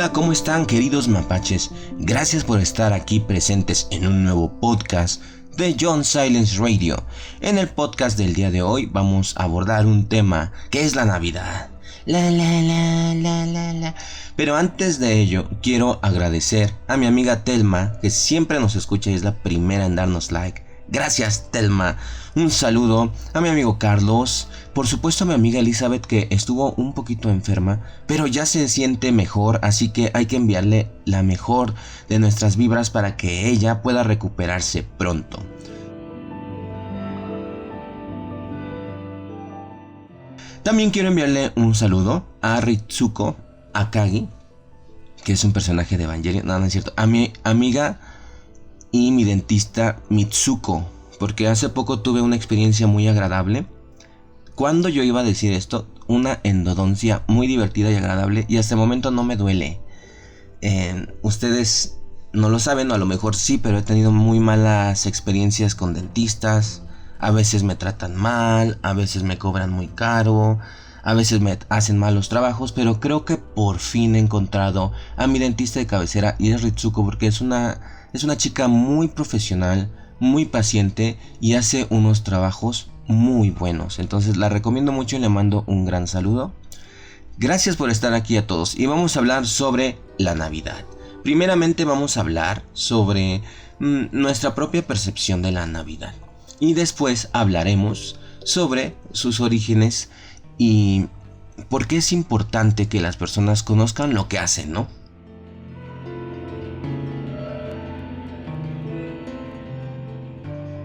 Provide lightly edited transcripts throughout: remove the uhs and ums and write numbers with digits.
Hola, ¿cómo están, queridos mapaches? Gracias por estar aquí presentes en un nuevo podcast de John Silence Radio. En el podcast del día de hoy vamos a abordar un tema que es la Navidad. Pero antes de ello, quiero agradecer a mi amiga Telma, que siempre nos escucha y es la primera en darnos like. Gracias, Telma. Un saludo a mi amigo Carlos. Por supuesto a mi amiga Elizabeth, que estuvo un poquito enferma, pero ya se siente mejor, así que hay que enviarle la mejor de nuestras vibras para que ella pueda recuperarse pronto. También quiero enviarle un saludo a Ritsuko Akagi, que es un personaje de Evangelion. No es cierto. A mi amiga y mi dentista Mitsuko, porque hace poco tuve una experiencia muy agradable. Cuando yo iba a decir esto, una endodoncia muy divertida y agradable, y hasta el momento no me duele. Ustedes no lo saben, o a lo mejor sí, pero he tenido muy malas experiencias con dentistas. A veces me tratan mal, a veces me cobran muy caro, a veces me hacen malos trabajos, pero creo que por fin he encontrado a mi dentista de cabecera, y es Ritsuko, porque es una chica muy profesional, muy paciente y hace unos trabajos muy buenos. Entonces la recomiendo mucho y le mando un gran saludo. Gracias por estar aquí a todos, y vamos a hablar sobre la Navidad. Primeramente vamos a hablar sobre nuestra propia percepción de la Navidad, y después hablaremos sobre sus orígenes y por qué es importante que las personas conozcan lo que hacen, ¿no?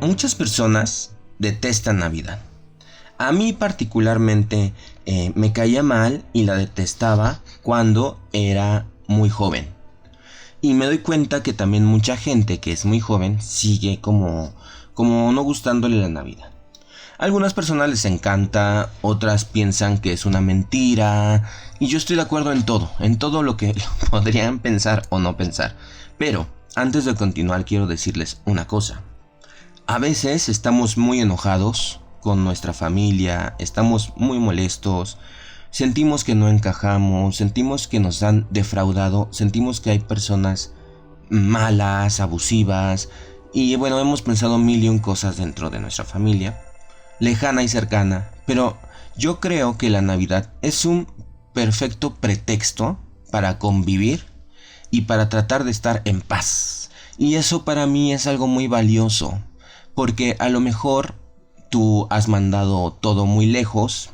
Muchas personas detestan Navidad. A mí particularmente me caía mal y la detestaba cuando era muy joven. Y me doy cuenta que también mucha gente que es muy joven sigue como no gustándole la Navidad. A algunas personas les encanta, otras piensan que es una mentira, y yo estoy de acuerdo en todo lo que podrían pensar o no pensar. Pero antes de continuar quiero decirles una cosa. A veces estamos muy enojados con nuestra familia, estamos muy molestos, sentimos que no encajamos, sentimos que nos han defraudado, sentimos que hay personas malas, abusivas, y bueno, hemos pensado mil y un cosas dentro de nuestra familia, lejana y cercana, pero yo creo que la Navidad es un perfecto pretexto para convivir y para tratar de estar en paz. Y eso para mí es algo muy valioso, porque a lo mejor tú has mandado todo muy lejos,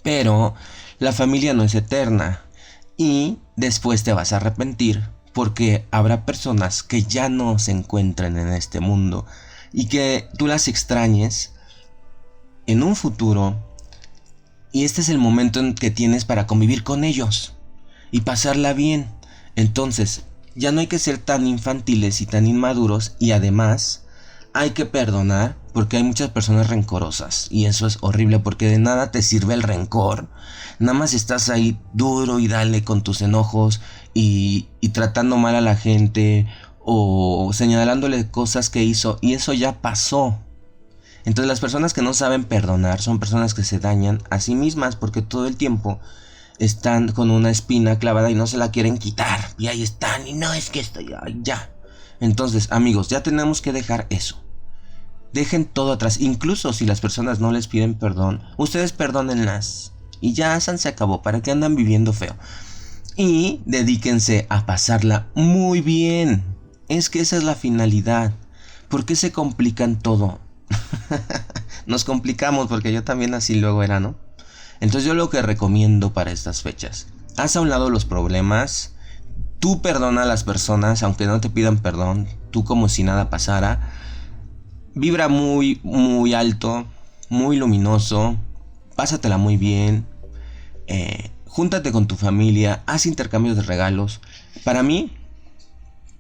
pero la familia no es eterna y después te vas a arrepentir, porque habrá personas que ya no se encuentran en este mundo y que tú las extrañes en un futuro, y este es el momento en que tienes para convivir con ellos y pasarla bien. Entonces ya no hay que ser tan infantiles y tan inmaduros, y además hay que perdonar, porque hay muchas personas rencorosas y eso es horrible, porque de nada te sirve el rencor. Nada más estás ahí duro y dale con tus enojos y tratando mal a la gente o señalándole cosas que hizo, y eso ya pasó. Entonces las personas que no saben perdonar son personas que se dañan a sí mismas, porque todo el tiempo están con una espina clavada y no se la quieren quitar, y ahí están, y no, es que estoy ya. Entonces, amigos, ya tenemos que dejar eso. Dejen todo atrás. Incluso si las personas no les piden perdón, ustedes perdónenlas y ya se acabó. ¿Para qué andan viviendo feo? Y dedíquense a pasarla muy bien. Es que esa es la finalidad. ¿Por qué se complican todo? Nos complicamos, porque yo también así luego era, ¿no? Entonces yo lo que recomiendo para estas fechas: haz a un lado los problemas. Tú perdona a las personas aunque no te pidan perdón. Tú como si nada pasara. Vibra muy, muy alto, muy luminoso. Pásatela muy bien. Júntate con tu familia. Haz intercambios de regalos. Para mí,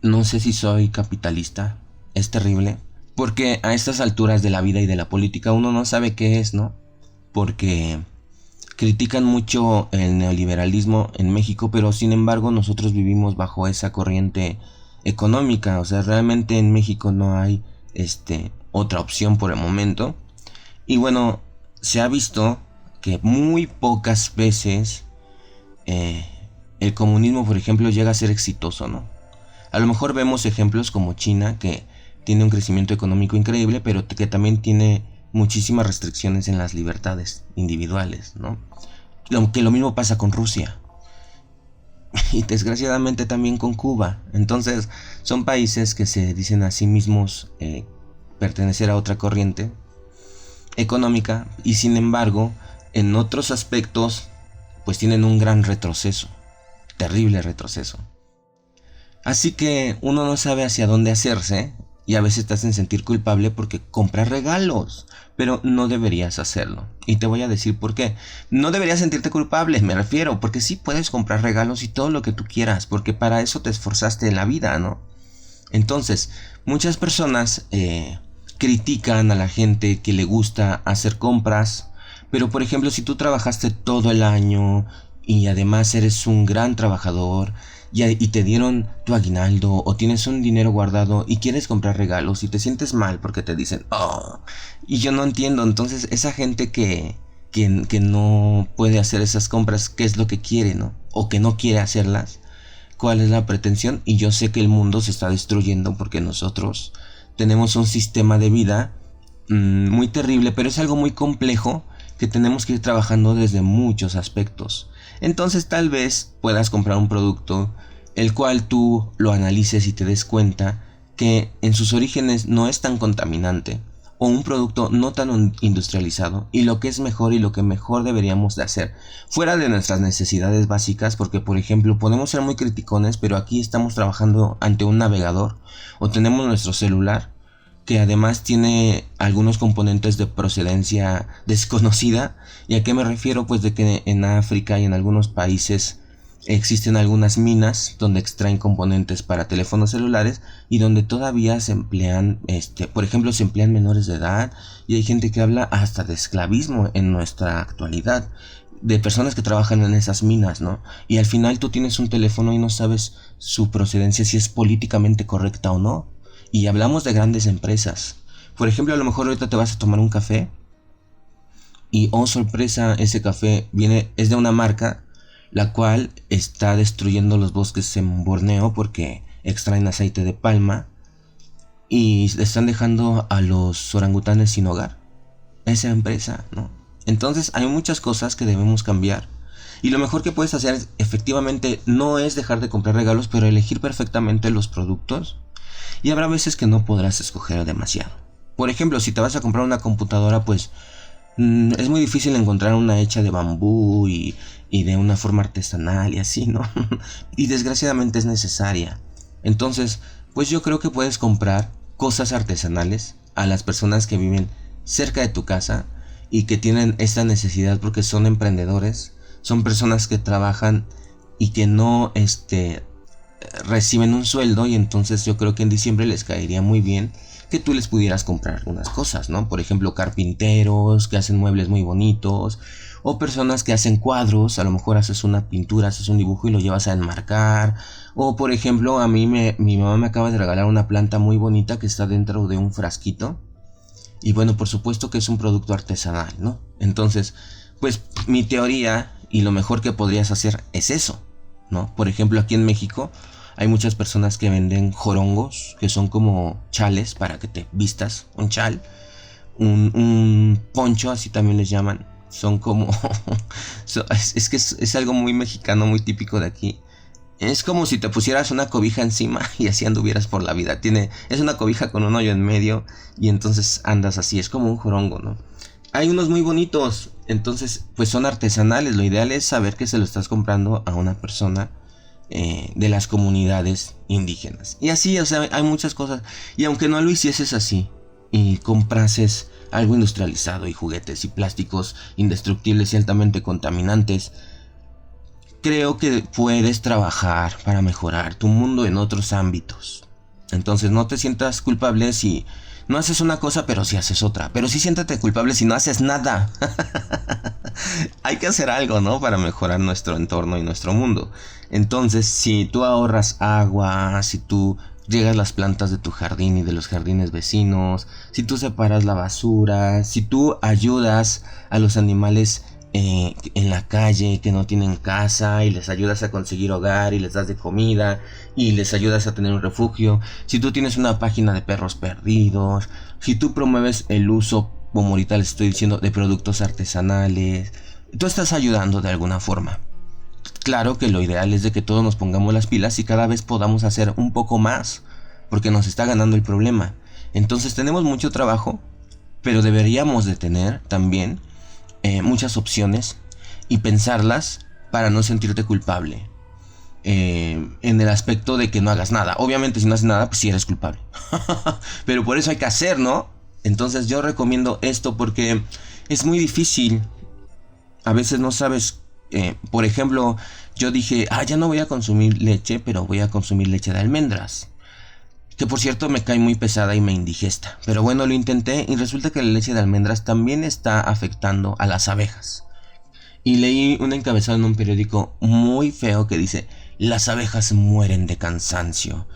no sé si soy capitalista. Es terrible, porque a estas alturas de la vida y de la política uno no sabe qué es, ¿no? Porque critican mucho el neoliberalismo en México, pero sin embargo nosotros vivimos bajo esa corriente económica. O sea, realmente en México no hay otra opción por el momento. Y bueno, se ha visto que muy pocas veces el comunismo, por ejemplo, llega a ser exitoso, ¿no? A lo mejor vemos ejemplos como China, que tiene un crecimiento económico increíble, pero que también tiene muchísimas restricciones en las libertades individuales, ¿no? Lo mismo pasa con Rusia. Y desgraciadamente también con Cuba. Entonces son países que se dicen a sí mismos pertenecer a otra corriente económica, y sin embargo en otros aspectos pues tienen un gran retroceso, terrible retroceso. Así que uno no sabe hacia dónde hacerse, y a veces te hacen sentir culpable porque compras regalos, pero no deberías hacerlo. Y te voy a decir por qué. No deberías sentirte culpable, me refiero, porque sí puedes comprar regalos y todo lo que tú quieras, porque para eso te esforzaste en la vida, ¿no? Entonces, muchas personas critican a la gente que le gusta hacer compras, pero por ejemplo, si tú trabajaste todo el año y además eres un gran trabajador y te dieron tu aguinaldo o tienes un dinero guardado y quieres comprar regalos y te sientes mal porque te dicen, oh, y yo no entiendo. Entonces esa gente que no puede hacer esas compras, ¿qué es lo que quiere, no? O que no quiere hacerlas, ¿cuál es la pretensión? Y yo sé que el mundo se está destruyendo porque nosotros tenemos un sistema de vida muy terrible, pero es algo muy complejo que tenemos que ir trabajando desde muchos aspectos. Entonces tal vez puedas comprar un producto el cual tú lo analices y te des cuenta que en sus orígenes no es tan contaminante, o un producto no tan industrializado, y lo que es mejor y lo que mejor deberíamos de hacer fuera de nuestras necesidades básicas, porque por ejemplo podemos ser muy criticones, pero aquí estamos trabajando ante un navegador, o tenemos nuestro celular que además tiene algunos componentes de procedencia desconocida. ¿Y a qué me refiero? Pues de que en África y en algunos países existen algunas minas donde extraen componentes para teléfonos celulares y donde todavía se emplean, por ejemplo, se emplean menores de edad, y hay gente que habla hasta de esclavismo en nuestra actualidad, de personas que trabajan en esas minas, ¿no? Y al final tú tienes un teléfono y no sabes su procedencia, si es políticamente correcta o no. Y hablamos de grandes empresas. Por ejemplo, a lo mejor ahorita te vas a tomar un café y, oh sorpresa, ese café es de una marca la cual está destruyendo los bosques en Borneo porque extraen aceite de palma y están dejando a los orangutanes sin hogar. Esa empresa, ¿no? Entonces hay muchas cosas que debemos cambiar. Y lo mejor que puedes hacer efectivamente no es dejar de comprar regalos, pero elegir perfectamente los productos. Y habrá veces que no podrás escoger demasiado. Por ejemplo, si te vas a comprar una computadora, pues es muy difícil encontrar una hecha de bambú y de una forma artesanal y así, ¿no? Y desgraciadamente es necesaria. Entonces, pues yo creo que puedes comprar cosas artesanales a las personas que viven cerca de tu casa y que tienen esta necesidad porque son emprendedores, son personas que trabajan y que no reciben un sueldo, y entonces yo creo que en diciembre les caería muy bien que tú les pudieras comprar unas cosas, ¿no? Por ejemplo, carpinteros que hacen muebles muy bonitos, o personas que hacen cuadros. A lo mejor haces una pintura, haces un dibujo y lo llevas a enmarcar. O por ejemplo, a mí mi mamá me acaba de regalar una planta muy bonita que está dentro de un frasquito, y bueno, por supuesto que es un producto artesanal, ¿no? Entonces, pues mi teoría y lo mejor que podrías hacer es eso, ¿no? Por ejemplo, aquí en México hay muchas personas que venden jorongos, que son como chales para que te vistas, un chal, un poncho, así también les llaman. Son como es que es algo muy mexicano, muy típico de aquí. Es como si te pusieras una cobija encima y así anduvieras por la vida. Es una cobija con un hoyo en medio y entonces andas así, es como un jorongo, ¿no? Hay unos muy bonitos, entonces pues son artesanales. Lo ideal es saber que se lo estás comprando a una persona de las comunidades indígenas. Y así, o sea, hay muchas cosas. Y aunque no lo hicieses así y comprases algo industrializado y juguetes y plásticos indestructibles y altamente contaminantes, creo que puedes trabajar para mejorar tu mundo en otros ámbitos. Entonces no te sientas culpable si no haces una cosa, pero si haces otra. Pero sí siéntate culpable si no haces nada. Hay que hacer algo, ¿no? Para mejorar nuestro entorno y nuestro mundo. Entonces, si tú ahorras agua, si tú riegas las plantas de tu jardín y de los jardines vecinos, si tú separas la basura, si tú ayudas a los animales en la calle, que no tienen casa, y les ayudas a conseguir hogar y les das de comida y les ayudas a tener un refugio. Si tú tienes una página de perros perdidos, si tú promueves el uso, como ahorita les estoy diciendo, de productos artesanales, tú estás ayudando de alguna forma. Claro que lo ideal es de que todos nos pongamos las pilas y cada vez podamos hacer un poco más, porque nos está ganando el problema. Entonces tenemos mucho trabajo, pero deberíamos de tener también muchas opciones y pensarlas para no sentirte culpable. En el aspecto de que no hagas nada. Obviamente si no haces nada, pues sí eres culpable. Pero por eso hay que hacer, ¿no? Entonces yo recomiendo esto porque es muy difícil. A veces no sabes. Por ejemplo, yo dije, ya no voy a consumir leche, pero voy a consumir leche de almendras. Que por cierto me cae muy pesada y me indigesta. Pero bueno, lo intenté y resulta que la leche de almendras también está afectando a las abejas. Y leí un encabezado en un periódico muy feo que dice: las abejas mueren de cansancio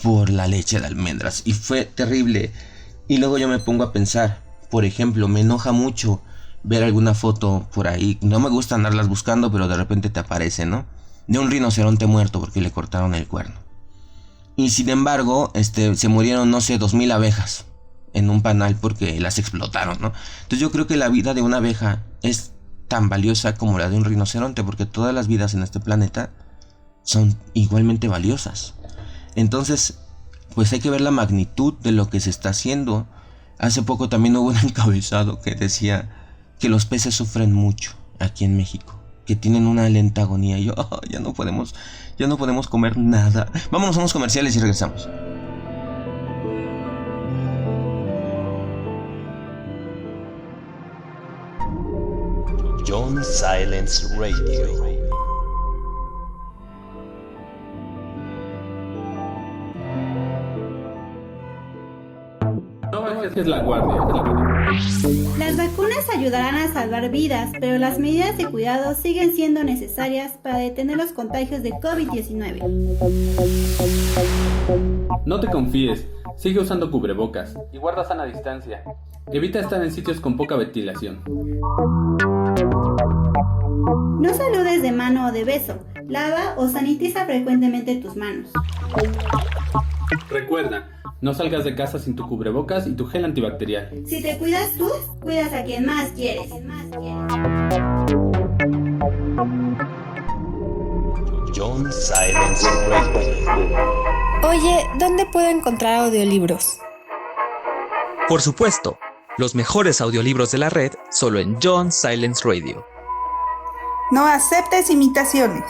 por la leche de almendras. Y fue terrible. Y luego yo me pongo a pensar, por ejemplo, me enoja mucho ver alguna foto por ahí. No me gusta andarlas buscando, pero de repente te aparece, ¿no? De un rinoceronte muerto porque le cortaron el cuerno. Y sin embargo, se murieron, no sé, 2000 abejas en un panal porque las explotaron, ¿no? Entonces yo creo que la vida de una abeja es tan valiosa como la de un rinoceronte, porque todas las vidas en este planeta son igualmente valiosas. Entonces, pues hay que ver la magnitud de lo que se está haciendo. Hace poco también hubo un encabezado que decía que los peces sufren mucho aquí en México, que tienen una lenta agonía. Y yo, ya no podemos comer nada. Vámonos a unos comerciales y regresamos. John Silence Radio. No bajes la guardia. Las vacunas ayudarán a salvar vidas, pero las medidas de cuidado siguen siendo necesarias para detener los contagios de COVID-19. No te confíes, sigue usando cubrebocas y guarda sana distancia. Evita estar en sitios con poca ventilación. No saludes de mano o de beso. Lava o sanitiza frecuentemente tus manos. Recuerda, no salgas de casa sin tu cubrebocas y tu gel antibacterial. Si te cuidas tú, cuidas a quien más quieres. John Silence Radio. Oye, ¿dónde puedo encontrar audiolibros? Por supuesto, los mejores audiolibros de la red solo en John Silence Radio. No aceptes imitaciones.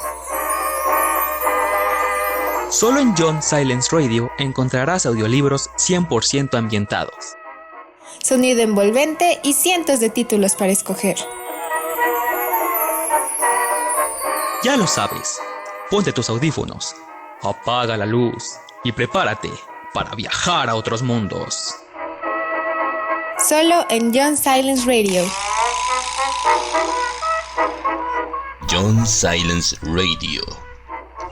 Solo en John Silence Radio encontrarás audiolibros 100% ambientados. Sonido envolvente y cientos de títulos para escoger. Ya lo sabes, ponte tus audífonos, apaga la luz y prepárate para viajar a otros mundos. Solo en John Silence Radio. John Silence Radio.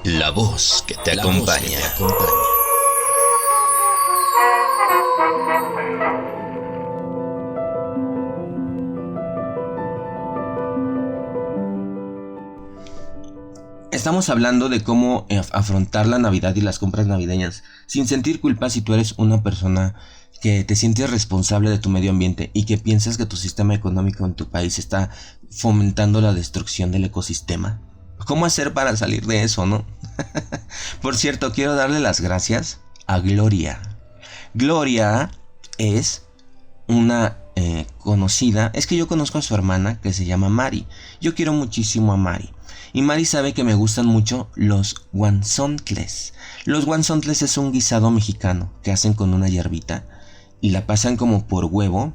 La voz que te acompaña. Estamos hablando de cómo afrontar la Navidad y las compras navideñas sin sentir culpa si tú eres una persona que te sientes responsable de tu medio ambiente y que piensas que tu sistema económico en tu país está fomentando la destrucción del ecosistema. ¿Cómo hacer para salir de eso, no? Por cierto, quiero darle las gracias a Gloria. Gloria es una conocida. Es que yo conozco a su hermana que se llama Mari. Yo quiero muchísimo a Mari. Y Mari sabe que me gustan mucho los guanzontles. Los guanzontles es un guisado mexicano que hacen con una hierbita y la pasan como por huevo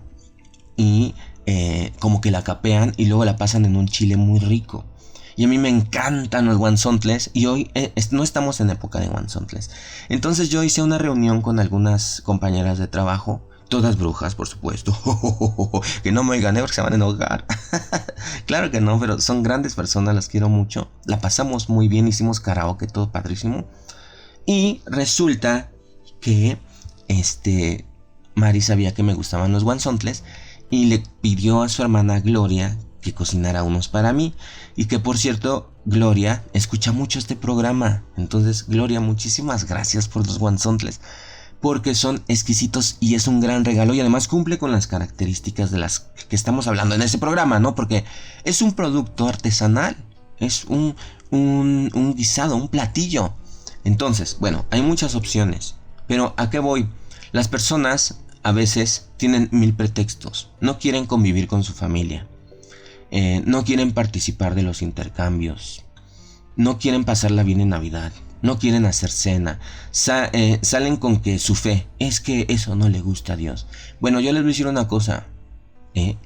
y como que la capean y luego la pasan en un chile muy rico. Y a mí me encantan los guanzontles y hoy no estamos en época de guanzontles. Entonces yo hice una reunión con algunas compañeras de trabajo, todas brujas por supuesto, que no me gané porque se van a enojar. Claro que no, pero son grandes personas, las quiero mucho. La pasamos muy bien, hicimos karaoke, todo padrísimo. Y resulta que Mari sabía que me gustaban los guanzontles y le pidió a su hermana Gloria que cocinara unos para mí. Y que por cierto, Gloria escucha mucho este programa. Entonces, Gloria, muchísimas gracias por los guanzontles, porque son exquisitos y es un gran regalo, y además cumple con las características de las que estamos hablando en este programa, ¿no? Porque es un producto artesanal, es un guisado, un platillo. Entonces, bueno, hay muchas opciones, pero ¿a qué voy? Las personas a veces tienen mil pretextos, no quieren convivir con su familia, no quieren participar de los intercambios, no quieren pasarla bien en Navidad, no quieren hacer cena, salen con que su fe es que eso no le gusta a Dios. Bueno, yo les voy a decir una cosa,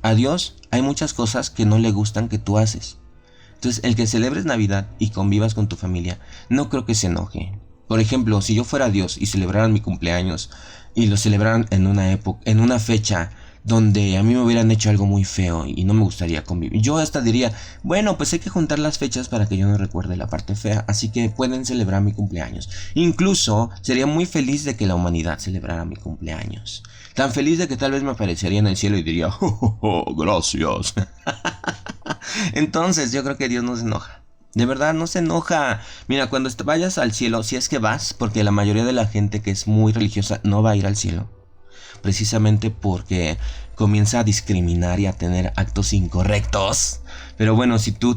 a Dios hay muchas cosas que no le gustan que tú haces. Entonces, el que celebres Navidad y convivas con tu familia, no creo que se enoje. Por ejemplo, si yo fuera Dios y celebraran mi cumpleaños y lo celebraran en una época, en una fecha donde a mí me hubieran hecho algo muy feo y no me gustaría convivir, yo hasta diría, bueno, pues hay que juntar las fechas para que yo no recuerde la parte fea, así que pueden celebrar mi cumpleaños. Incluso sería muy feliz de que la humanidad celebrara mi cumpleaños, tan feliz de que tal vez me aparecería en el cielo y diría, gracias. Entonces yo creo que Dios no se enoja. De verdad no se enoja. Mira, cuando vayas al cielo, si es que vas, porque la mayoría de la gente que es muy religiosa no va a ir al cielo, precisamente porque comienza a discriminar y a tener actos incorrectos. Pero bueno, si tú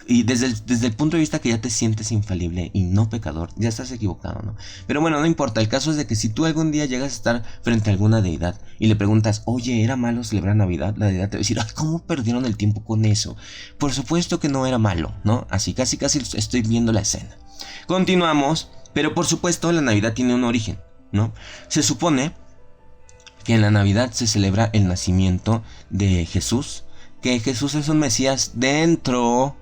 y desde el punto de vista que ya te sientes infalible y no pecador, ya estás equivocado, ¿no? Pero bueno, no importa, el caso es de que si tú algún día llegas a estar frente a alguna deidad y le preguntas, oye, ¿era malo celebrar Navidad? La deidad te va a decir, ay, ¿cómo perdieron el tiempo con eso? Por supuesto que no era malo, ¿no? Así casi estoy viendo la escena. Continuamos, pero por supuesto la Navidad tiene un origen, ¿no? Se supone que en la Navidad se celebra el nacimiento de Jesús, que Jesús es un Mesías dentro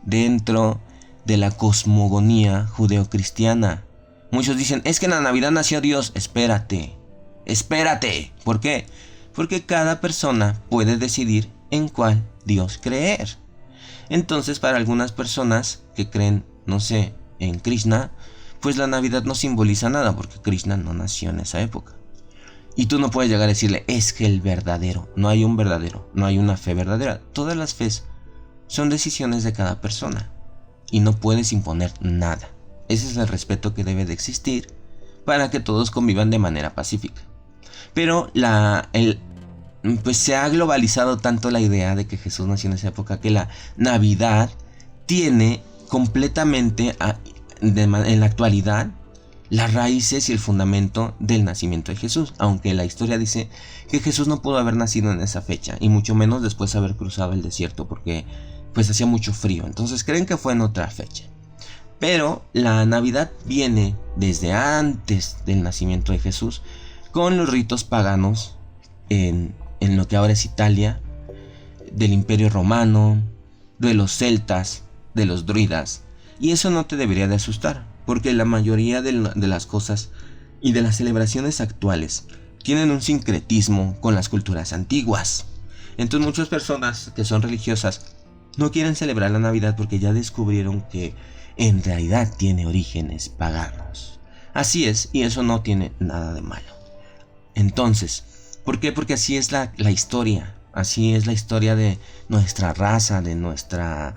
de la cosmogonía judeocristiana. Muchos dicen, es que en la Navidad nació Dios. Espérate. ¿Por qué? Porque cada persona puede decidir en cuál Dios creer. Entonces, para algunas personas que creen, no sé, en Krishna, pues la Navidad no simboliza nada, porque Krishna no nació en esa época. Y tú no puedes llegar a decirle, es que el verdadero. No hay un verdadero, no hay una fe verdadera. Todas las fes son decisiones de cada persona y no puedes imponer nada. Ese es el respeto que debe de existir para que todos convivan de manera pacífica. Pero pues se ha globalizado tanto la idea de que Jesús nació en esa época que la Navidad tiene completamente en la actualidad las raíces y el fundamento del nacimiento de Jesús, aunque la historia dice que Jesús no pudo haber nacido en esa fecha y mucho menos después de haber cruzado el desierto, porque pues hacía mucho frío. Entonces creen que fue en otra fecha. Pero la Navidad viene desde antes del nacimiento de Jesús, con los ritos paganos en lo que ahora es Italia, del Imperio Romano, de los celtas, de los druidas. Y eso no te debería de asustar, porque la mayoría de las cosas y de las celebraciones actuales tienen un sincretismo con las culturas antiguas. Entonces muchas personas que son religiosas no quieren celebrar la Navidad porque ya descubrieron que en realidad tiene orígenes paganos. Así es, y eso no tiene nada de malo. Entonces, ¿por qué? Porque así es la historia. Así es la historia de nuestra raza, de nuestra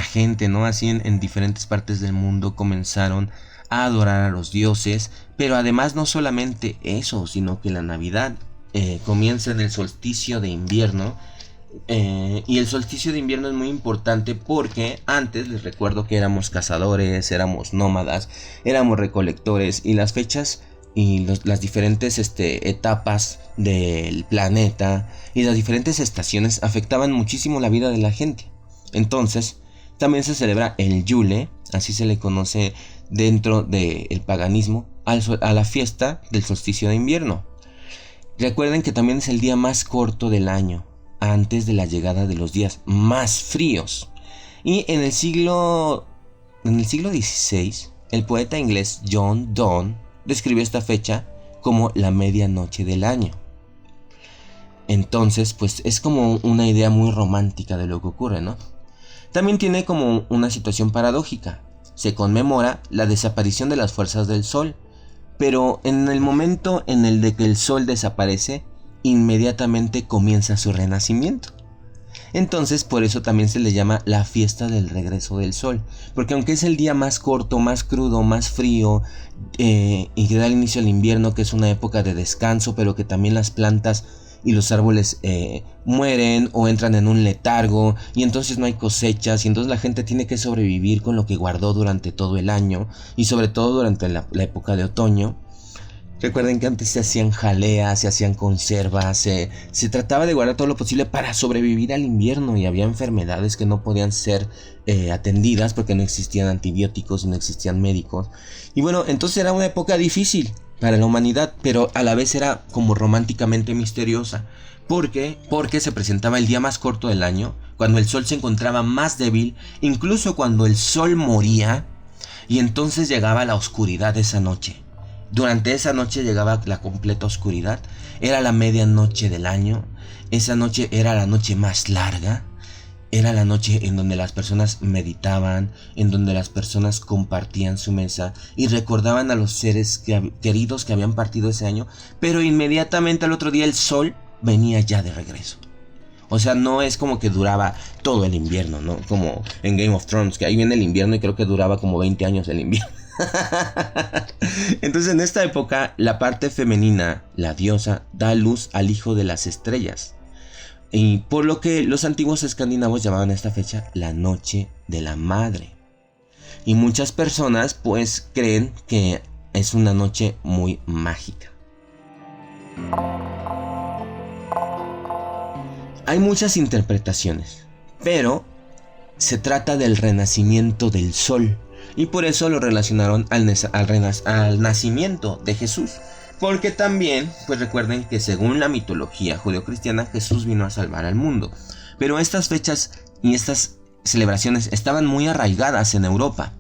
gente, ¿no? Así en diferentes partes del mundo comenzaron a adorar a los dioses. Pero además no solamente eso, sino que la Navidad comienza en el solsticio de invierno. Y el solsticio de invierno es muy importante porque antes les recuerdo que éramos cazadores, éramos nómadas, éramos recolectores, y las fechas y las diferentes etapas del planeta y las diferentes estaciones afectaban muchísimo la vida de la gente. Entonces también se celebra el Yule, así se le conoce dentro del paganismo, a la fiesta del solsticio de invierno. Recuerden que también es el día más corto del año, antes de la llegada de los días más fríos. Y en el siglo XVI, el poeta inglés John Donne describió esta fecha como la medianoche del año. Entonces, pues es como una idea muy romántica de lo que ocurre, ¿no? También tiene como una situación paradójica. Se conmemora la desaparición de las fuerzas del sol, pero en el momento en el de que el sol desaparece, inmediatamente comienza su renacimiento. Entonces por eso también se le llama la fiesta del regreso del sol, porque aunque es el día más corto, más crudo, más frío, y que da el inicio al invierno, que es una época de descanso, pero que también las plantas y los árboles mueren o entran en un letargo, y entonces no hay cosechas, y entonces la gente tiene que sobrevivir con lo que guardó durante todo el año, y sobre todo durante la época de otoño. Recuerden que antes se hacían jaleas, se hacían conservas, se trataba de guardar todo lo posible para sobrevivir al invierno, y había enfermedades que no podían ser atendidas porque no existían antibióticos y no existían médicos. Y bueno, entonces era una época difícil para la humanidad, pero a la vez era como románticamente misteriosa. Porque se presentaba el día más corto del año, cuando el sol se encontraba más débil, incluso cuando el sol moría, y entonces llegaba la oscuridad esa noche. Durante esa noche llegaba la completa oscuridad. Era la medianoche del año. Esa noche era la noche más larga. Era la noche en donde las personas meditaban, en donde las personas compartían su mesa y recordaban a los seres queridos que habían partido ese año. Pero inmediatamente al otro día el sol venía ya de regreso. O sea, no es como que duraba todo el invierno, ¿no? Como en Game of Thrones, que ahí viene el invierno y creo que duraba como 20 años el invierno. Entonces en esta época la parte femenina, la diosa, da luz al hijo de las estrellas, y por lo que los antiguos escandinavos llamaban a esta fecha la noche de la madre. Y muchas personas pues creen que es una noche muy mágica. Hay muchas interpretaciones, pero se trata del renacimiento del sol. Y por eso lo relacionaron al nacimiento de Jesús. Porque también, pues recuerden que según la mitología judeocristiana, Jesús vino a salvar al mundo. Pero estas fechas y estas celebraciones estaban muy arraigadas en Europa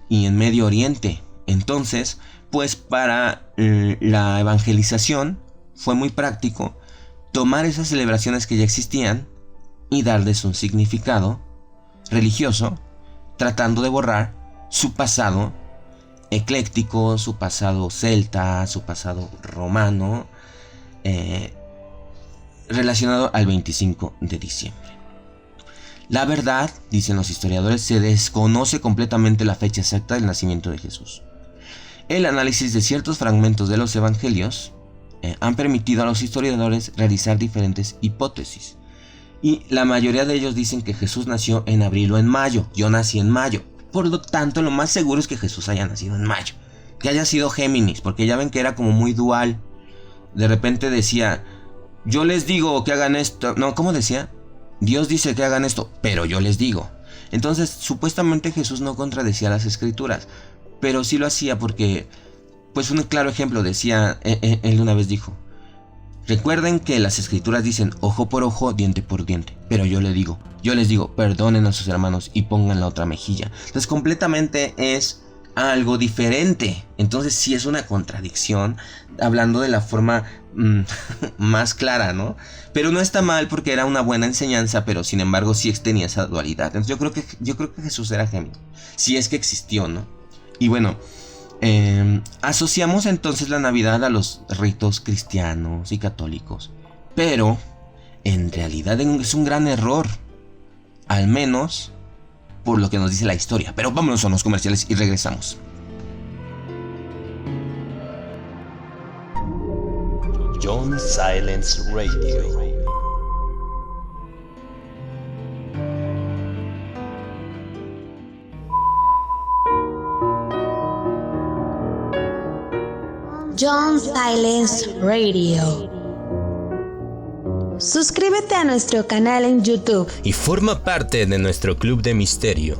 y en Medio Oriente. Entonces, pues para la evangelización fue muy práctico tomar esas celebraciones que ya existían y darles un significado religioso, tratando de borrar su pasado ecléctico, su pasado celta, su pasado romano, relacionado al 25 de diciembre. La verdad, dicen los historiadores, se desconoce completamente la fecha exacta del nacimiento de Jesús. El análisis de ciertos fragmentos de los evangelios han permitido a los historiadores realizar diferentes hipótesis. Y la mayoría de ellos dicen que Jesús nació en abril o en mayo. Yo nací en mayo. Por lo tanto, lo más seguro es que Jesús haya nacido en mayo. Que haya sido Géminis, porque ya ven que era como muy dual. De repente decía, yo les digo que hagan esto. No, ¿cómo decía? Dios dice que hagan esto, pero yo les digo. Entonces, supuestamente Jesús no contradecía las escrituras, pero sí lo hacía porque, pues un claro ejemplo decía, él una vez dijo, recuerden que las escrituras dicen ojo por ojo, diente por diente, pero yo les digo, perdonen a sus hermanos y pongan la otra mejilla. Entonces completamente es algo diferente. Entonces sí es una contradicción, hablando de la forma más clara, ¿no? Pero no está mal porque era una buena enseñanza, pero sin embargo sí tenía esa dualidad. Entonces yo creo que Jesús era Géminis, si es que existió, ¿no? Y bueno, asociamos entonces la Navidad a los ritos cristianos y católicos, pero en realidad es un gran error, al menos por lo que nos dice la historia. Pero vámonos a los comerciales y regresamos. John Silence Radio. John Silence Radio. Suscríbete a nuestro canal en YouTube Y forma parte de nuestro club de misterio.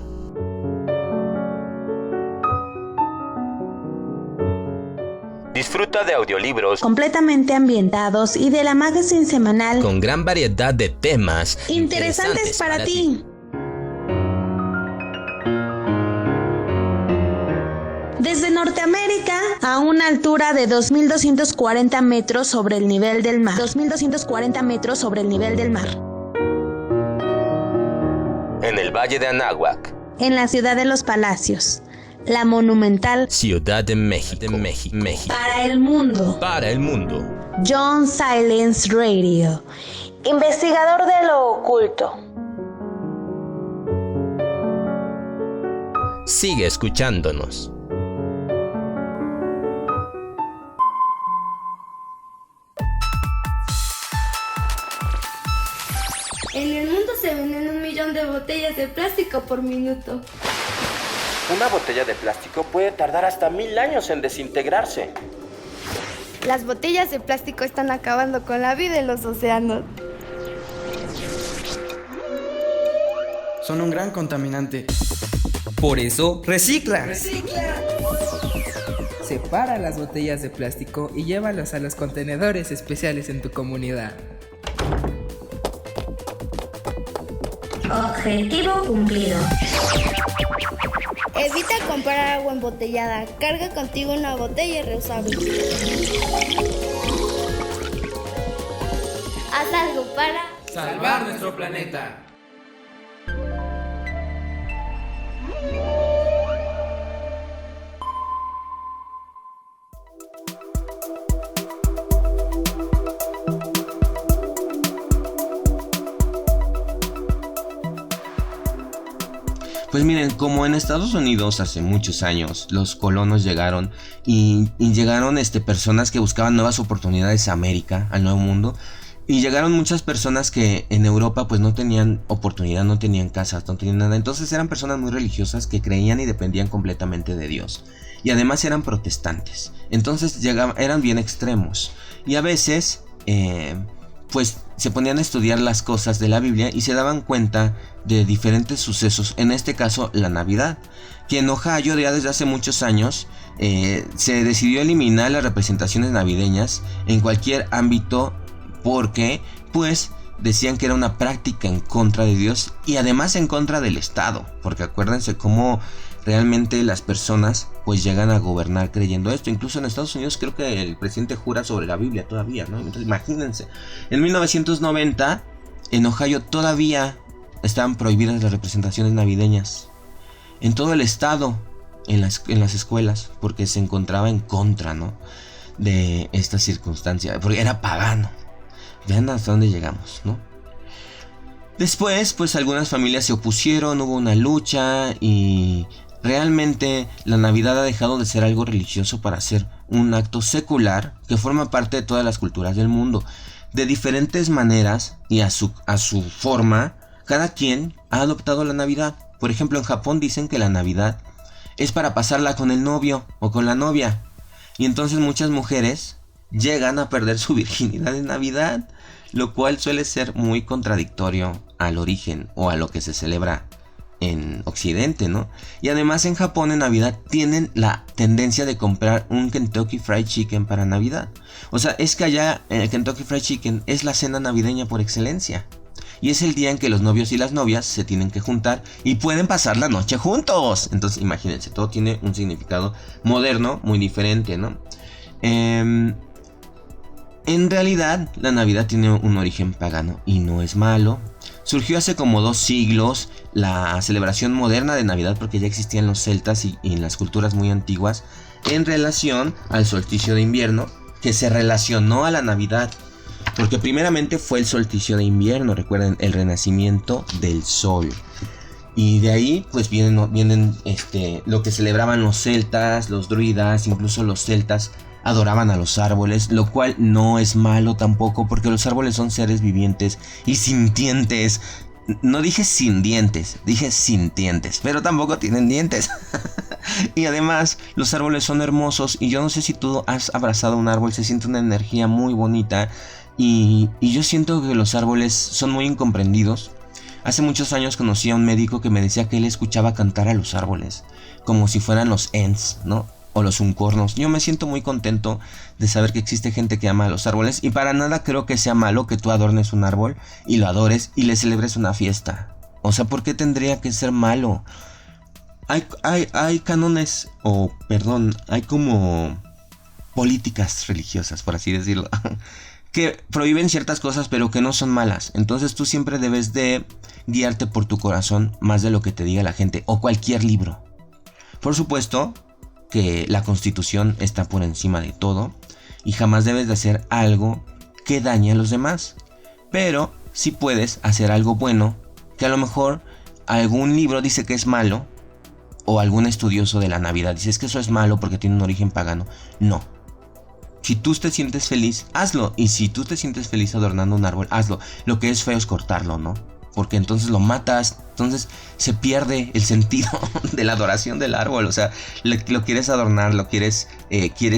Disfruta de audiolibros completamente ambientados y de la magazine semanal con gran variedad de temas interesantes para ti. Desde Norteamérica a una altura de 2.240 metros sobre el nivel del mar. 2.240 metros sobre el nivel del mar. En el Valle de Anáhuac. En la ciudad de los Palacios. La monumental Ciudad de México. Para el mundo. Para el mundo. John Silence Radio. investigador de lo oculto. Sigue escuchándonos. En el mundo se venden 1 millón de botellas de plástico por minuto. Una botella de plástico puede tardar hasta 1000 años en desintegrarse. Las botellas de plástico están acabando con la vida en los océanos. Son un gran contaminante. Por eso, recicla. Separa las botellas de plástico y llévalas a los contenedores especiales en tu comunidad. Objetivo cumplido. Evita comprar agua embotellada. Carga contigo una botella reusable. Haz algo para salvar nuestro planeta. Pues miren, como en Estados Unidos hace muchos años los colonos llegaron y llegaron personas que buscaban nuevas oportunidades a América, al Nuevo Mundo, y llegaron muchas personas que en Europa pues no tenían oportunidad, no tenían casas, no tenían nada. Entonces eran personas muy religiosas que creían y dependían completamente de Dios, y además eran protestantes. Entonces eran bien extremos y a veces pues se ponían a estudiar las cosas de la Biblia y se daban cuenta de diferentes sucesos, en este caso la Navidad, que en Ohio ya desde hace muchos años se decidió eliminar las representaciones navideñas en cualquier ámbito, porque pues decían que era una práctica en contra de Dios y además en contra del Estado, porque acuérdense cómo realmente las personas pues llegan a gobernar creyendo esto. Incluso en Estados Unidos creo que el presidente jura sobre la Biblia todavía, ¿no? Entonces imagínense, en 1990 en Ohio todavía estaban prohibidas las representaciones navideñas en todo el estado, en las escuelas, porque se encontraba en contra, ¿no?, de esta circunstancia, porque era pagano. Vean hasta dónde llegamos, ¿no? Después, pues algunas familias se opusieron, hubo una lucha y realmente la Navidad ha dejado de ser algo religioso para ser un acto secular que forma parte de todas las culturas del mundo. De diferentes maneras y a su forma, cada quien ha adoptado la Navidad. Por ejemplo, en Japón dicen que la Navidad es para pasarla con el novio o con la novia. Y entonces muchas mujeres llegan a perder su virginidad en Navidad, lo cual suele ser muy contradictorio al origen o a lo que se celebra en Occidente, ¿no? Y además en Japón en Navidad tienen la tendencia de comprar un Kentucky Fried Chicken para Navidad. O sea, es que allá el Kentucky Fried Chicken es la cena navideña por excelencia. Y es el día en que los novios y las novias se tienen que juntar y pueden pasar la noche juntos. Entonces imagínense, todo tiene un significado moderno muy diferente, ¿no? En realidad la Navidad tiene un origen pagano y no es malo. Surgió hace como 2 siglos la celebración moderna de Navidad, porque ya existían los celtas y en las culturas muy antiguas, en relación al solsticio de invierno, que se relacionó a la Navidad, porque primeramente fue el solsticio de invierno, recuerden, el renacimiento del sol. Y de ahí pues vienen lo que celebraban los celtas, los druidas, incluso los celtas adoraban a los árboles, lo cual no es malo tampoco, porque los árboles son seres vivientes y sintientes. No dije sin dientes, dije sintientes, pero tampoco tienen dientes. Y además los árboles son hermosos, y yo no sé si tú has abrazado un árbol, se siente una energía muy bonita, y yo siento que los árboles son muy incomprendidos. Hace muchos años conocí a un médico que me decía que él escuchaba cantar a los árboles como si fueran los Ents, ¿no?, o los unicornios. Yo me siento muy contento de saber que existe gente que ama a los árboles, y para nada creo que sea malo que tú adornes un árbol y lo adores y le celebres una fiesta. O sea, ¿por qué tendría que ser malo? Hay cánones, hay como políticas religiosas, por así decirlo, que prohíben ciertas cosas pero que no son malas. Entonces tú siempre debes de guiarte por tu corazón más de lo que te diga la gente o cualquier libro. Por supuesto que la Constitución está por encima de todo y jamás debes de hacer algo que dañe a los demás. Pero sí puedes hacer algo bueno, que a lo mejor algún libro dice que es malo, o algún estudioso de la Navidad dice que eso es malo porque tiene un origen pagano. No. Si tú te sientes feliz, hazlo. Y si tú te sientes feliz adornando un árbol, hazlo. Lo que es feo es cortarlo, ¿no? Porque entonces lo matas. Entonces se pierde el sentido de la adoración del árbol. O sea, lo quieres adornar, quieres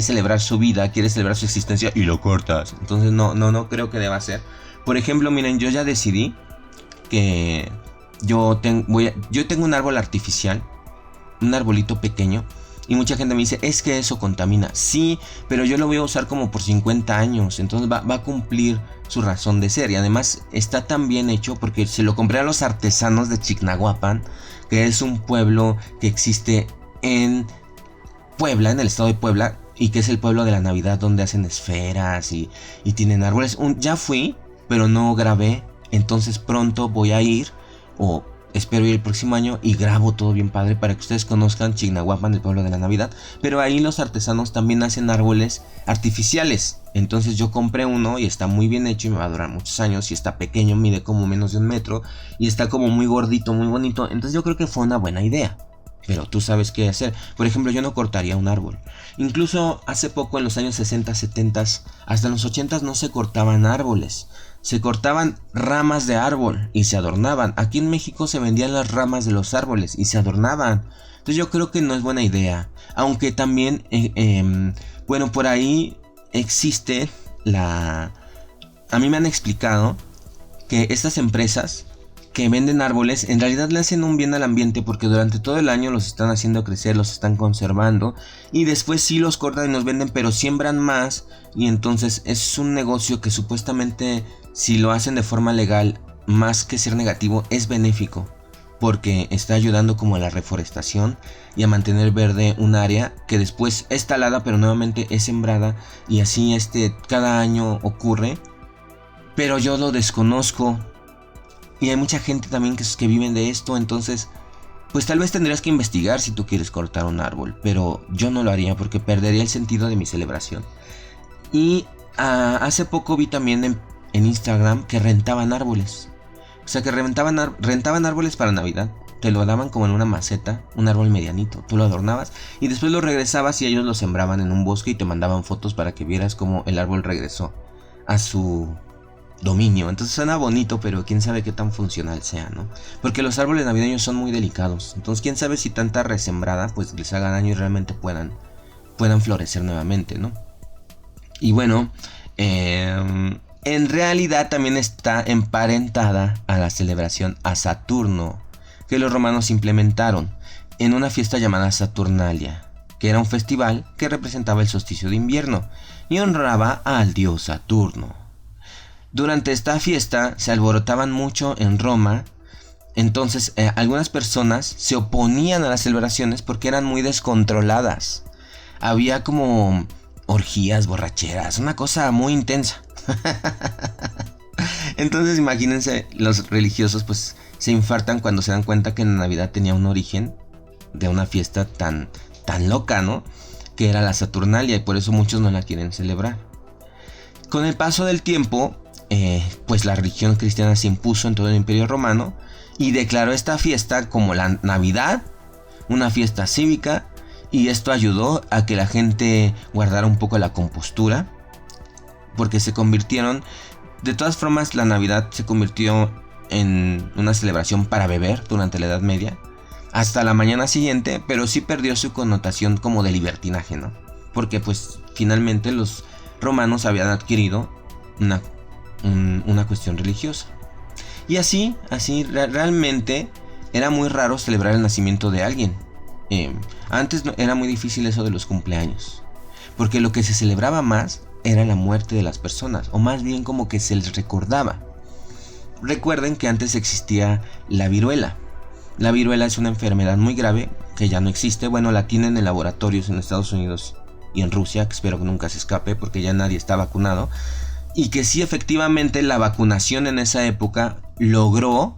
celebrar su vida, quieres celebrar su existencia y lo cortas. Entonces no creo que deba ser. Por ejemplo, miren, yo ya decidí que yo tengo un árbol artificial, un arbolito pequeño. Y mucha gente me dice, es que eso contamina. Sí, pero yo lo voy a usar como por 50 años. Entonces va a cumplir su razón de ser. Y además está tan bien hecho porque se lo compré a los artesanos de Chignahuapan, que es un pueblo que existe en Puebla, en el estado de Puebla, y que es el pueblo de la Navidad donde hacen esferas y tienen árboles. Ya fui, pero no grabé. Entonces pronto voy a ir, o espero ir el próximo año y grabo todo bien padre para que ustedes conozcan Chignahuapan, el pueblo de la Navidad. Pero ahí los artesanos también hacen árboles artificiales. Entonces yo compré uno y está muy bien hecho y me va a durar muchos años. Y está pequeño, mide como menos de 1 metro. Y está como muy gordito, muy bonito. Entonces yo creo que fue una buena idea. Pero tú sabes qué hacer. Por ejemplo, yo no cortaría un árbol. Incluso hace poco, en los años 60, 70, hasta los 80 no se cortaban árboles. Se cortaban ramas de árbol y se adornaban. Aquí en México se vendían las ramas de los árboles y se adornaban. Entonces yo creo que no es buena idea. Aunque también, bueno, por ahí existe a mí me han explicado que estas empresas que venden árboles en realidad le hacen un bien al ambiente, porque durante todo el año los están haciendo crecer, los están conservando, y después sí los cortan y los venden, pero siembran más. Y entonces es un negocio que supuestamente, si lo hacen de forma legal, más que ser negativo, es benéfico, porque está ayudando como a la reforestación y a mantener verde un área que después es talada pero nuevamente es sembrada, y así cada año ocurre. Pero yo lo desconozco. Y hay mucha gente también que viven de esto. Entonces, pues tal vez tendrías que investigar si tú quieres cortar un árbol. Pero yo no lo haría porque perdería el sentido de mi celebración. Y hace poco vi también en Instagram que rentaban árboles. O sea, que rentaban árboles para Navidad. Te lo daban como en una maceta, un árbol medianito. Tú lo adornabas y después lo regresabas y ellos lo sembraban en un bosque y te mandaban fotos para que vieras cómo el árbol regresó a su dominio. Entonces suena bonito, pero quién sabe qué tan funcional sea, ¿no? Porque los árboles navideños son muy delicados. Entonces quién sabe si tanta resembrada pues les haga daño y realmente puedan florecer nuevamente, ¿no? Y bueno, en realidad también está emparentada a la celebración a Saturno, que los romanos implementaron en una fiesta llamada Saturnalia, que era un festival que representaba el solsticio de invierno y honraba al dios Saturno. Durante esta fiesta se alborotaban mucho en Roma. Entonces algunas personas se oponían a las celebraciones porque eran muy descontroladas. Había como orgías, borracheras, una cosa muy intensa. Entonces imagínense, los religiosos pues se infartan cuando se dan cuenta que en Navidad tenía un origen de una fiesta tan loca, ¿no? Que era la Saturnalia, y por eso muchos no la quieren celebrar. Con el paso del tiempo, pues la religión cristiana se impuso en todo el Imperio Romano y declaró esta fiesta como la Navidad, una fiesta cívica, y esto ayudó a que la gente guardara un poco la compostura, porque se convirtieron, de todas formas la Navidad se convirtió en una celebración para beber durante la Edad Media hasta la mañana siguiente, pero sí perdió su connotación como de libertinaje, ¿no? Porque pues finalmente los romanos habían adquirido una cuestión religiosa. Y así realmente era muy raro celebrar el nacimiento de alguien. Antes era muy difícil eso de los cumpleaños, porque lo que se celebraba más era la muerte de las personas, o más bien como que se les recordaba. Recuerden que antes existía la viruela. La viruela es una enfermedad muy grave que ya no existe. Bueno, la tienen en laboratorios en Estados Unidos y en Rusia, que espero que nunca se escape porque ya nadie está vacunado. Y que sí, efectivamente, la vacunación en esa época logró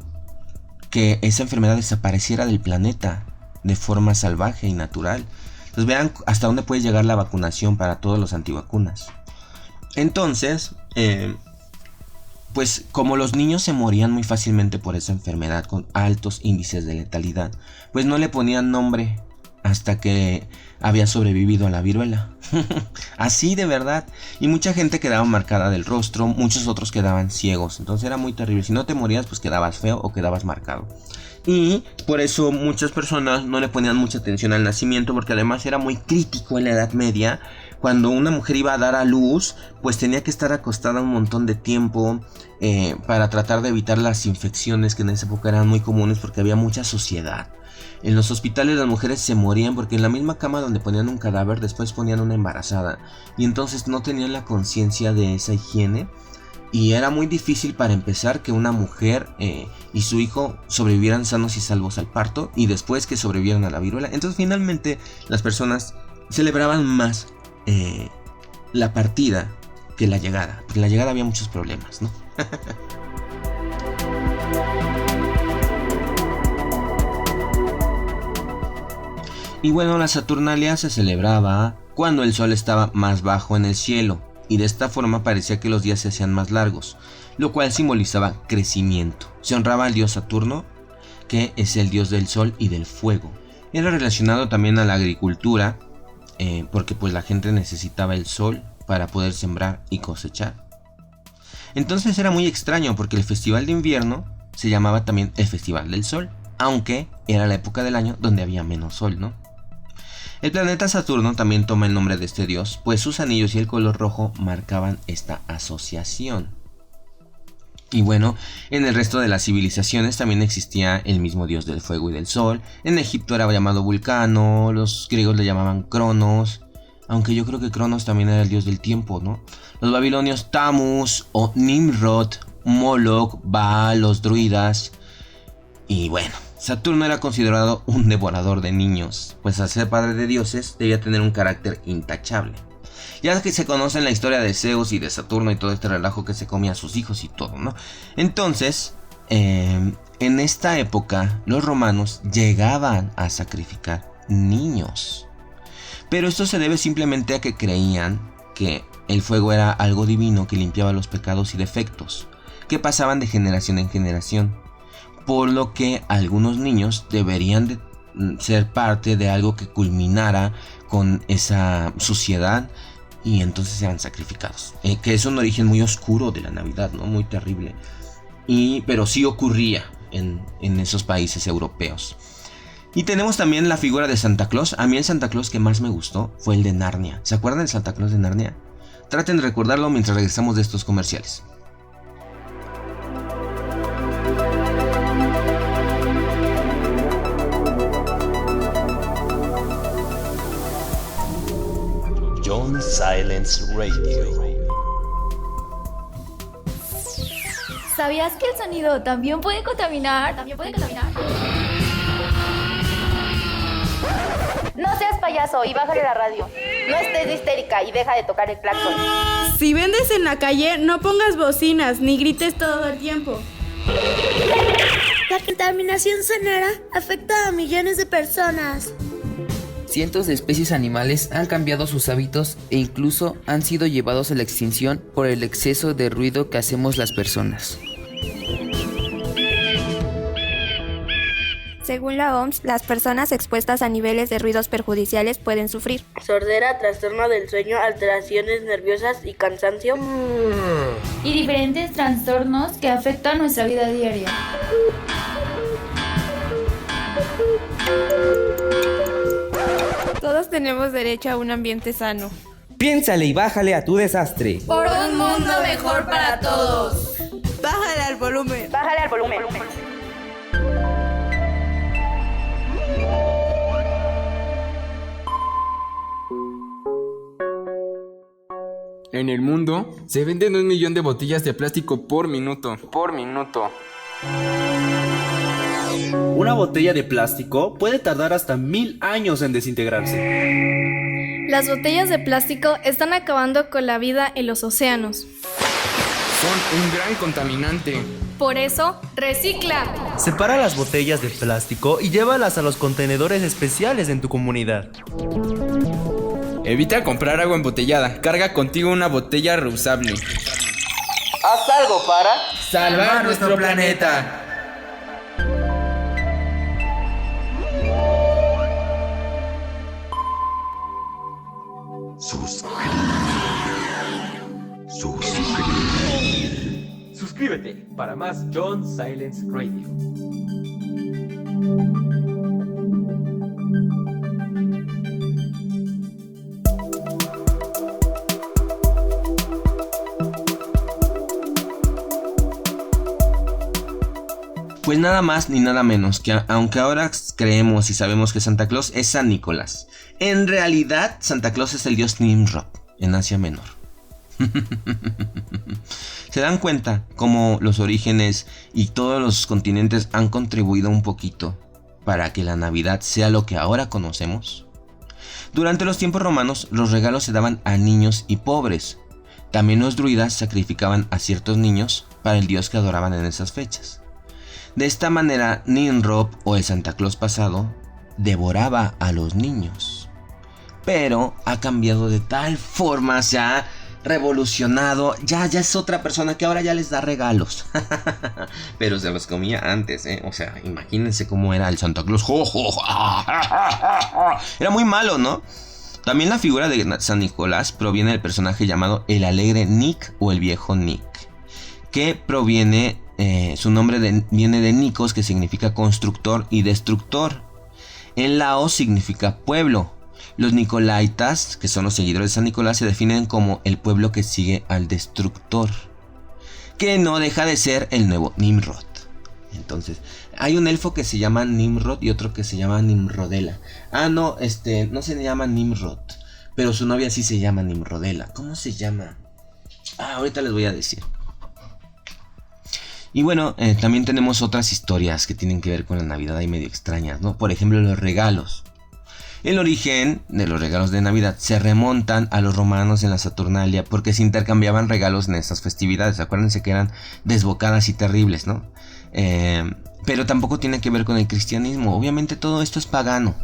que esa enfermedad desapareciera del planeta de forma salvaje y natural. Entonces vean hasta dónde puede llegar la vacunación para todos los antivacunas. Entonces, pues como los niños se morían muy fácilmente por esa enfermedad con altos índices de letalidad, pues no le ponían nombre hasta que había sobrevivido a la viruela. Así de verdad. Y mucha gente quedaba marcada del rostro, muchos otros quedaban ciegos. Entonces era muy terrible. Si no te morías, pues quedabas feo o quedabas marcado. Y por eso muchas personas no le ponían mucha atención al nacimiento, porque además era muy crítico en la Edad Media. Cuando una mujer iba a dar a luz, pues tenía que estar acostada un montón de tiempo para tratar de evitar las infecciones que en esa época eran muy comunes porque había mucha suciedad. En los hospitales las mujeres se morían porque en la misma cama donde ponían un cadáver después ponían una embarazada, y entonces no tenían la conciencia de esa higiene, y era muy difícil para empezar que una mujer y su hijo sobrevivieran sanos y salvos al parto y después que sobrevivieran a la viruela. Entonces finalmente las personas celebraban más la partida que la llegada, porque en la llegada había muchos problemas, ¿no? Y bueno, la Saturnalia se celebraba cuando el sol estaba más bajo en el cielo, y de esta forma parecía que los días se hacían más largos, lo cual simbolizaba crecimiento. Se honraba al dios Saturno, que es el dios del sol y del fuego. Era relacionado también a la agricultura, porque pues la gente necesitaba el sol para poder sembrar y cosechar. Entonces era muy extraño porque el festival de invierno se llamaba también el Festival del Sol, aunque era la época del año donde había menos sol, ¿no? El planeta Saturno también toma el nombre de este dios, pues sus anillos y el color rojo marcaban esta asociación. Y bueno, en el resto de las civilizaciones también existía el mismo dios del fuego y del sol. En Egipto era llamado Vulcano, los griegos le llamaban Cronos, aunque yo creo que Cronos también era el dios del tiempo, ¿no? Los babilonios Tammuz o Nimrod, Moloch, Baal, los druidas. Y bueno, Saturno era considerado un devorador de niños, pues al ser padre de dioses debía tener un carácter intachable. Ya que se conocen la historia de Zeus y de Saturno y todo este relajo que se comía a sus hijos y todo, ¿no? Entonces, en esta época los romanos llegaban a sacrificar niños. Pero esto se debe simplemente a que creían que el fuego era algo divino que limpiaba los pecados y defectos, que pasaban de generación en generación. Por lo que algunos niños deberían de ser parte de algo que culminara con esa suciedad y entonces eran sacrificados. Que es un origen muy oscuro de la Navidad, ¿no? Muy terrible. Pero sí ocurría en esos países europeos. Y tenemos también la figura de Santa Claus. A mí el Santa Claus que más me gustó fue el de Narnia. ¿Se acuerdan del Santa Claus de Narnia? Traten de recordarlo mientras regresamos de estos comerciales. John Silence Radio. ¿Sabías que el sonido también puede contaminar? No seas payaso y bájale la radio. No estés histérica y deja de tocar el claxon. Si vendes en la calle, no pongas bocinas ni grites todo el tiempo. La contaminación sonora afecta a millones de personas. Cientos de especies animales han cambiado sus hábitos e incluso han sido llevados a la extinción por el exceso de ruido que hacemos las personas. Según la OMS, las personas expuestas a niveles de ruidos perjudiciales pueden sufrir sordera, trastorno del sueño, alteraciones nerviosas y cansancio. Y diferentes trastornos que afectan nuestra vida diaria. Todos tenemos derecho a un ambiente sano. Piénsale y bájale a tu desastre. Por un mundo mejor para todos. Bájale al volumen. Bájale al volumen. En el mundo se venden 1 millón de botellas de plástico por minuto. Una botella de plástico puede tardar hasta 1000 años en desintegrarse. Las botellas de plástico están acabando con la vida en los océanos. Son un gran contaminante. Por eso, recicla. Separa las botellas de plástico y llévalas a los contenedores especiales en tu comunidad. Evita comprar agua embotellada. Carga contigo una botella reusable. Haz algo para salvar nuestro planeta. Suscríbete para más John Silence Radio. Pues nada más ni nada menos que aunque ahora creemos y sabemos que Santa Claus es San Nicolás, en realidad Santa Claus es el dios Nimrod en Asia Menor. ¿Se dan cuenta cómo los orígenes y todos los continentes han contribuido un poquito para que la Navidad sea lo que ahora conocemos? Durante los tiempos romanos, los regalos se daban a niños y pobres. También los druidas sacrificaban a ciertos niños para el dios que adoraban en esas fechas. De esta manera, Nimrod, o el Santa Claus pasado, devoraba a los niños. Pero ha cambiado de tal forma, se ha revolucionado, ya es otra persona que ahora ya les da regalos. Pero se los comía antes, o sea, imagínense cómo era el Santa Claus. Era muy malo, ¿no? También la figura de San Nicolás proviene del personaje llamado el alegre Nick o el viejo Nick, que proviene, su nombre viene de Nikos, que significa constructor y destructor. En Laos significa pueblo. Los nicolaitas, que son los seguidores de San Nicolás, se definen como el pueblo que sigue al destructor, que no deja de ser el nuevo Nimrod. Entonces, hay un elfo que se llama Nimrod y otro que se llama Nimrodela. No se llama Nimrod, pero su novia sí se llama Nimrodela. ¿Cómo se llama? Ahorita les voy a decir. Y bueno, también tenemos otras historias que tienen que ver con la Navidad ahí medio extrañas, ¿no? Por ejemplo, los regalos. El origen de los regalos de Navidad se remontan a los romanos en la Saturnalia, porque se intercambiaban regalos en estas festividades. Acuérdense que eran desbocadas y terribles, ¿no? Pero tampoco tiene que ver con el cristianismo. Obviamente todo esto es pagano.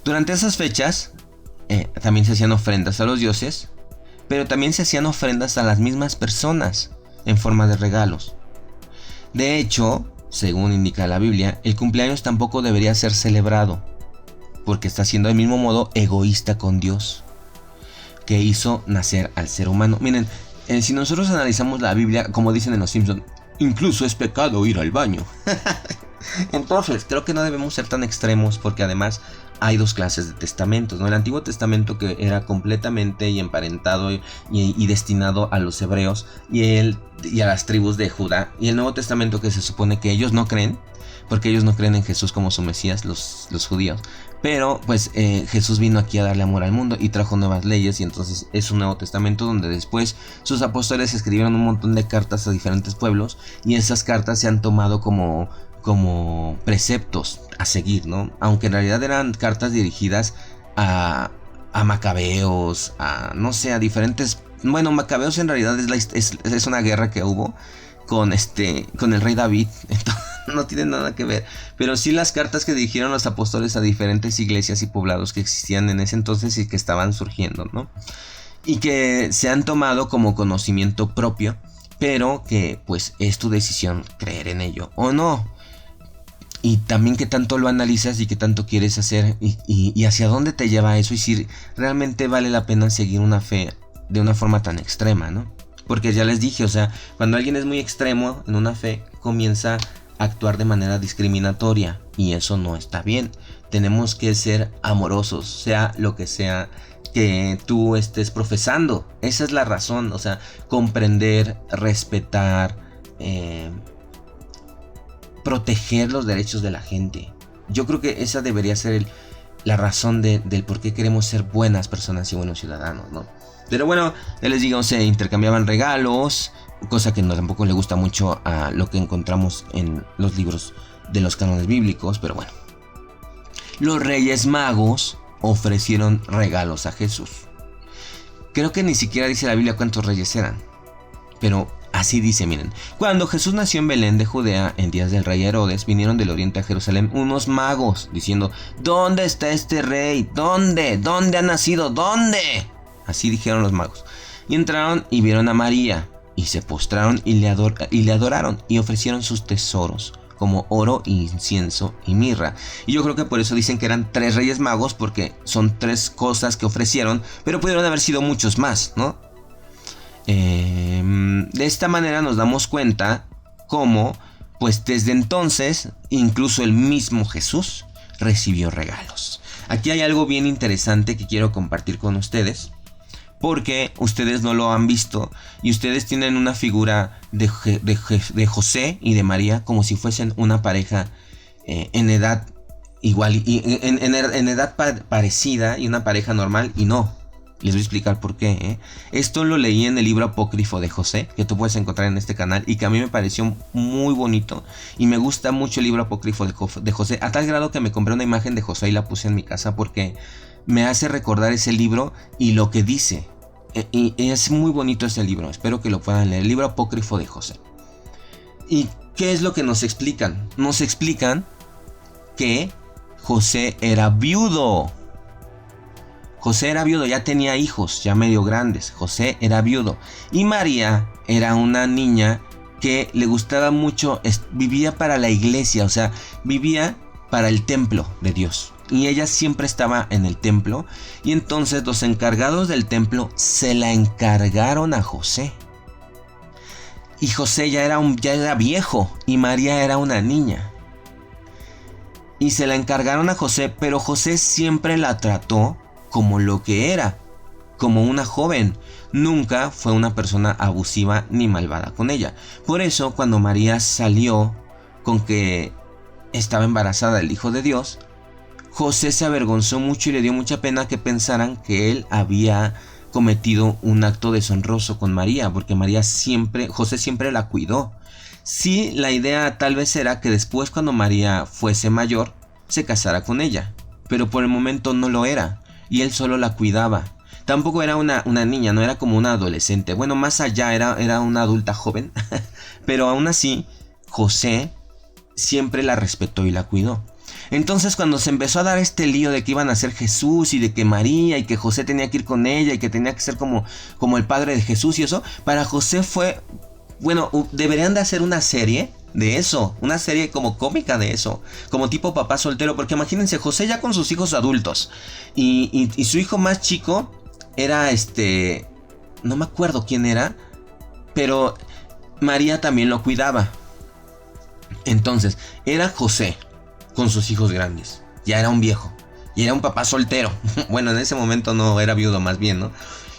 Durante esas fechas también se hacían ofrendas a los dioses, pero también se hacían ofrendas a las mismas personas en forma de regalos. De hecho, según indica la Biblia, el cumpleaños tampoco debería ser celebrado, porque está siendo del mismo modo egoísta con Dios, que hizo nacer al ser humano. Miren, si nosotros analizamos la Biblia, como dicen en Los Simpsons, incluso es pecado ir al baño. Entonces, creo que no debemos ser tan extremos, porque además hay dos clases de testamentos, ¿no? El Antiguo Testamento, que era completamente y emparentado y destinado a los hebreos y a las tribus de Judá. Y el Nuevo Testamento, que se supone que ellos no creen, porque ellos no creen en Jesús como su Mesías, los judíos. Pero pues Jesús vino aquí a darle amor al mundo y trajo nuevas leyes, y entonces es un Nuevo Testamento donde después sus apóstoles escribieron un montón de cartas a diferentes pueblos, y esas cartas se han tomado como preceptos a seguir, ¿no? Aunque en realidad eran cartas dirigidas a macabeos, a diferentes... Bueno, macabeos en realidad es una guerra que hubo con el rey David, entonces no tiene nada que ver, pero sí las cartas que dirigieron los apóstoles a diferentes iglesias y poblados que existían en ese entonces y que estaban surgiendo, ¿no? Y que se han tomado como conocimiento propio, pero que pues es tu decisión creer en ello o no. Y también qué tanto lo analizas y qué tanto quieres hacer y hacia dónde te lleva eso, y si realmente vale la pena seguir una fe de una forma tan extrema, ¿no? Porque ya les dije, o sea, cuando alguien es muy extremo en una fe, comienza a actuar de manera discriminatoria, y eso no está bien. Tenemos que ser amorosos, sea lo que sea que tú estés profesando. Esa es la razón, o sea, comprender, respetar, proteger los derechos de la gente. Yo creo que esa debería ser la razón del por qué queremos ser buenas personas y buenos ciudadanos, ¿no? Pero bueno, ya les digo, se intercambiaban regalos, cosa que tampoco le gusta mucho a lo que encontramos en los libros de los cánones bíblicos, pero bueno. Los Reyes Magos ofrecieron regalos a Jesús. Creo que ni siquiera dice la Biblia cuántos reyes eran, pero así dice, miren. Cuando Jesús nació en Belén de Judea, en días del rey Herodes, vinieron del oriente a Jerusalén unos magos, diciendo: ¿dónde está este rey? ¿Dónde? ¿Dónde ha nacido? ¿Dónde? Así dijeron los magos. Y entraron y vieron a María, y se postraron y le adoraron y ofrecieron sus tesoros, como oro, incienso y mirra. Y yo creo que por eso dicen que eran 3 reyes magos, porque son 3 cosas que ofrecieron, pero pudieron haber sido muchos más, ¿no? De esta manera nos damos cuenta cómo, pues desde entonces, incluso el mismo Jesús recibió regalos. Aquí hay algo bien interesante que quiero compartir con ustedes, porque ustedes no lo han visto y ustedes tienen una figura de José y de María como si fuesen una pareja en edad igual y en edad parecida y una pareja normal, y no. Les voy a explicar por qué. Esto lo leí en el libro apócrifo de José, que tú puedes encontrar en este canal y que a mí me pareció muy bonito. Y me gusta mucho el libro apócrifo de José, a tal grado que me compré una imagen de José y la puse en mi casa porque me hace recordar ese libro y lo que dice. Y es muy bonito ese libro, espero que lo puedan leer. El libro apócrifo de José. ¿Y qué es lo que nos explican? Nos explican que José era viudo. José era viudo, ya tenía hijos, ya medio grandes. José era viudo. Y María era una niña que le gustaba mucho, vivía para la iglesia, o sea, vivía para el templo de Dios. Y ella siempre estaba en el templo. Y entonces los encargados del templo se la encargaron a José. Y José ya era viejo y María era una niña. Y se la encargaron a José, pero José siempre la trató como lo que era, como una joven. Nunca fue una persona abusiva ni malvada con ella. Por eso cuando María salió con que estaba embarazada del Hijo de Dios, José se avergonzó mucho y le dio mucha pena que pensaran que él había cometido un acto deshonroso con María, porque José siempre la cuidó. Sí, la idea tal vez era que después, cuando María fuese mayor, se casara con ella, pero por el momento no lo era. Y él solo la cuidaba. Tampoco era una niña, no era como una adolescente. Bueno, más allá era una adulta joven. Pero aún así, José siempre la respetó y la cuidó. Entonces, cuando se empezó a dar este lío de que iban a ser Jesús y de que María y que José tenía que ir con ella y que tenía que ser como el padre de Jesús y eso, para José fue, bueno, deberían de hacer una serie de eso, una serie como cómica de eso, como tipo papá soltero, porque imagínense, José ya con sus hijos adultos y su hijo más chico era no me acuerdo quién era, pero María también lo cuidaba. Entonces era José con sus hijos grandes, ya era un viejo y era un papá soltero. Bueno, en ese momento no, era viudo más bien, ¿no?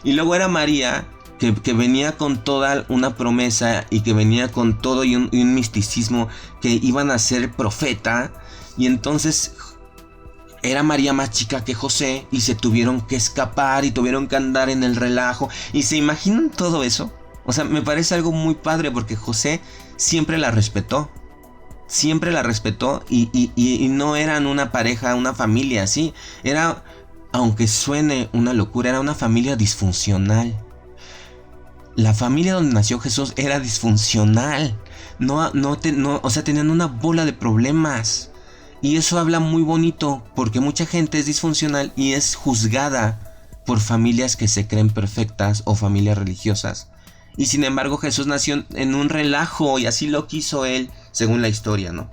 Y luego era María, que venía con toda una promesa y que venía con todo y un misticismo, que iban a ser profeta. Y entonces era María más chica que José y se tuvieron que escapar y tuvieron que andar en el relajo. ¿Y se imaginan todo eso? O sea, me parece algo muy padre porque José siempre la respetó. Siempre la respetó y no eran una pareja, una familia así. Era, aunque suene una locura, era una familia disfuncional. La familia donde nació Jesús era disfuncional. O sea, tenían una bola de problemas. Y eso habla muy bonito, porque mucha gente es disfuncional y es juzgada por familias que se creen perfectas o familias religiosas. Y sin embargo, Jesús nació en un relajo y así lo quiso él, según la historia, ¿no?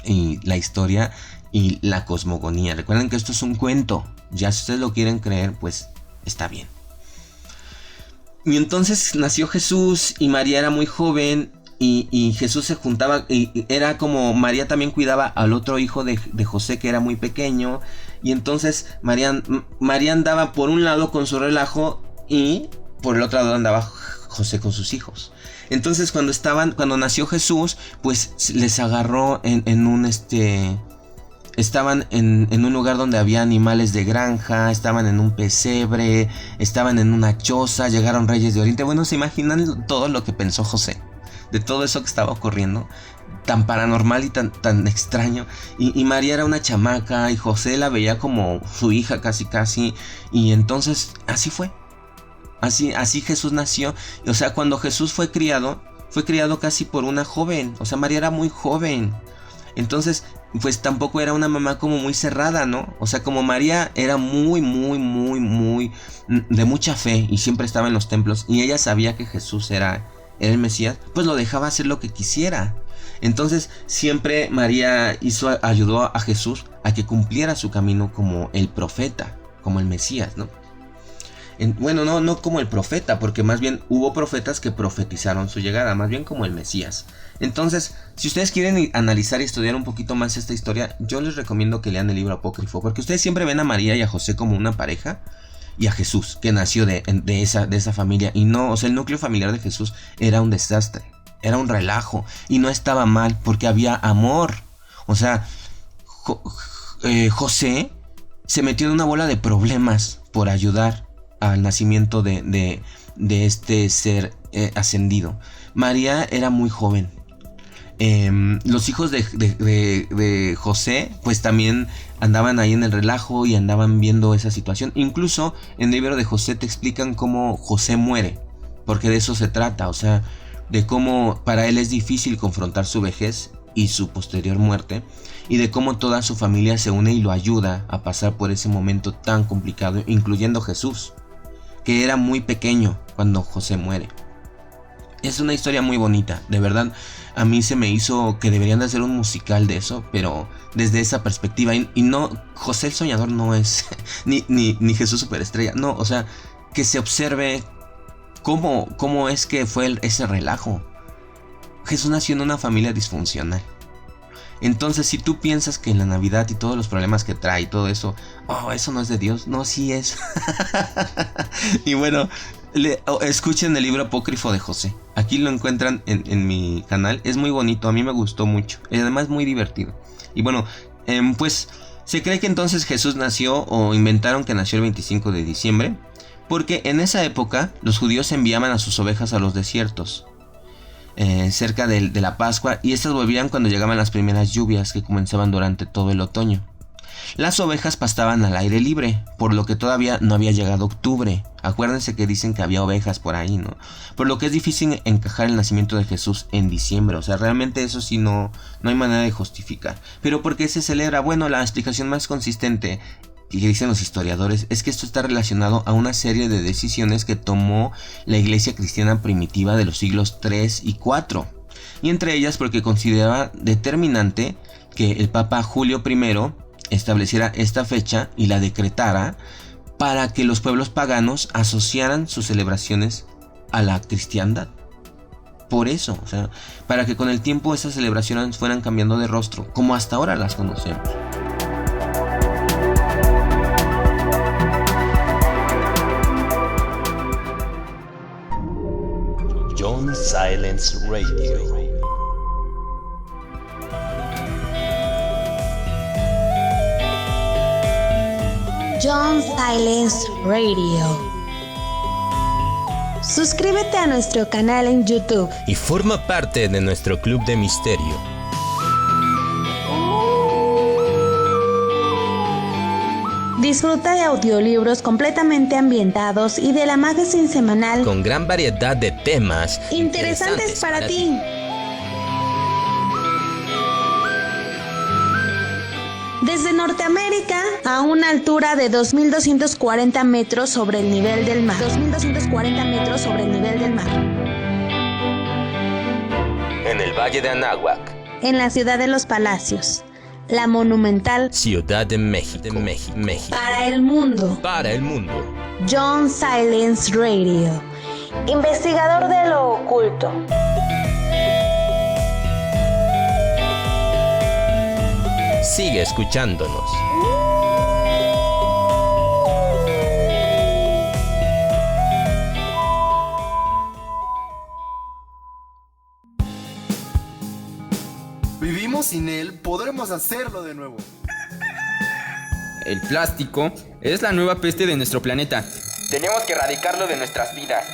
Y la historia y la cosmogonía. Recuerden que esto es un cuento. Ya si ustedes lo quieren creer, pues está bien. Y entonces nació Jesús y María era muy joven y Jesús se juntaba y era como María también cuidaba al otro hijo de José, que era muy pequeño. Y entonces María andaba por un lado con su relajo y por el otro lado andaba José con sus hijos. Entonces cuando nació Jesús, pues les agarró estaban en un lugar donde había animales de granja, estaban en un pesebre, estaban en una choza, llegaron reyes de Oriente. Bueno, se imaginan todo lo que pensó José, de todo eso que estaba ocurriendo, tan paranormal y tan extraño. Y María era una chamaca y José la veía como su hija casi. Y entonces así fue. Así Jesús nació. O sea, cuando Jesús fue criado casi por una joven. O sea, María era muy joven. Entonces, pues tampoco era una mamá como muy cerrada, ¿no? O sea, como María era muy de mucha fe y siempre estaba en los templos y ella sabía que Jesús era el Mesías, pues lo dejaba hacer lo que quisiera. Entonces, siempre María ayudó a Jesús a que cumpliera su camino como el profeta, como el Mesías, ¿no? Bueno, no como el profeta, porque más bien hubo profetas que profetizaron su llegada, más bien como el Mesías. Entonces, si ustedes quieren analizar y estudiar un poquito más esta historia, yo les recomiendo que lean el libro apócrifo, porque ustedes siempre ven a María y a José como una pareja, y a Jesús, que nació de esa familia. Y no, o sea, el núcleo familiar de Jesús era un desastre, era un relajo, y no estaba mal, porque había amor. O sea, José se metió en una bola de problemas por ayudar al nacimiento de este ser ascendido. María era muy joven. Los hijos de José pues también andaban ahí en el relajo y andaban viendo esa situación. Incluso en el libro de José te explican cómo José muere, porque de eso se trata, o sea, de cómo para él es difícil confrontar su vejez y su posterior muerte, y de cómo toda su familia se une y lo ayuda a pasar por ese momento tan complicado, incluyendo Jesús, que era muy pequeño cuando José muere. Es una historia muy bonita, de verdad. A mí se me hizo que deberían de hacer un musical de eso, pero desde esa perspectiva. Y no, José el Soñador no es ni Jesús Superestrella. No, o sea, que se observe cómo es que fue ese relajo. Jesús nació en una familia disfuncional. Entonces, si tú piensas que en la Navidad y todos los problemas que trae y todo eso, eso no es de Dios, no, sí es. Y bueno, escuchen el libro apócrifo de José. Aquí lo encuentran en mi canal. Es muy bonito, a mí me gustó mucho. Y además muy divertido. Y bueno, pues se cree que entonces Jesús nació, o inventaron que nació el 25 de diciembre, porque en esa época los judíos enviaban a sus ovejas a los desiertos, cerca de la Pascua, y estas volvían cuando llegaban las primeras lluvias que comenzaban durante todo el otoño. Las ovejas pastaban al aire libre, por lo que todavía no había llegado octubre. Acuérdense que dicen que había ovejas por ahí, ¿no? Por lo que es difícil encajar el nacimiento de Jesús en diciembre. O sea, realmente eso sí no hay manera de justificar. Pero ¿por qué se celebra? Bueno, la explicación más consistente que dicen los historiadores es que esto está relacionado a una serie de decisiones que tomó la iglesia cristiana primitiva de los siglos 3 y 4. Y entre ellas porque consideraba determinante que el Papa Julio I estableciera esta fecha y la decretara para que los pueblos paganos asociaran sus celebraciones a la cristiandad. Por eso, o sea, para que con el tiempo esas celebraciones fueran cambiando de rostro, como hasta ahora las conocemos. John Silence Radio. John Silence Radio. Suscríbete a nuestro canal en YouTube y forma parte de nuestro club de misterio. Disfruta de audiolibros completamente ambientados y de la magazine semanal con gran variedad de temas interesantes para ti. Desde Norteamérica, a una altura de 2.240 metros sobre el nivel del mar. 2.240 metros sobre el nivel del mar. En el Valle de Anáhuac. En la ciudad de los Palacios. La monumental Ciudad de México. Para el mundo. Para el mundo. John Silence Radio. Investigador de lo oculto. Sigue escuchándonos. Vivimos sin él, podremos hacerlo de nuevo. El plástico es la nueva peste de nuestro planeta. Tenemos que erradicarlo de nuestras vidas.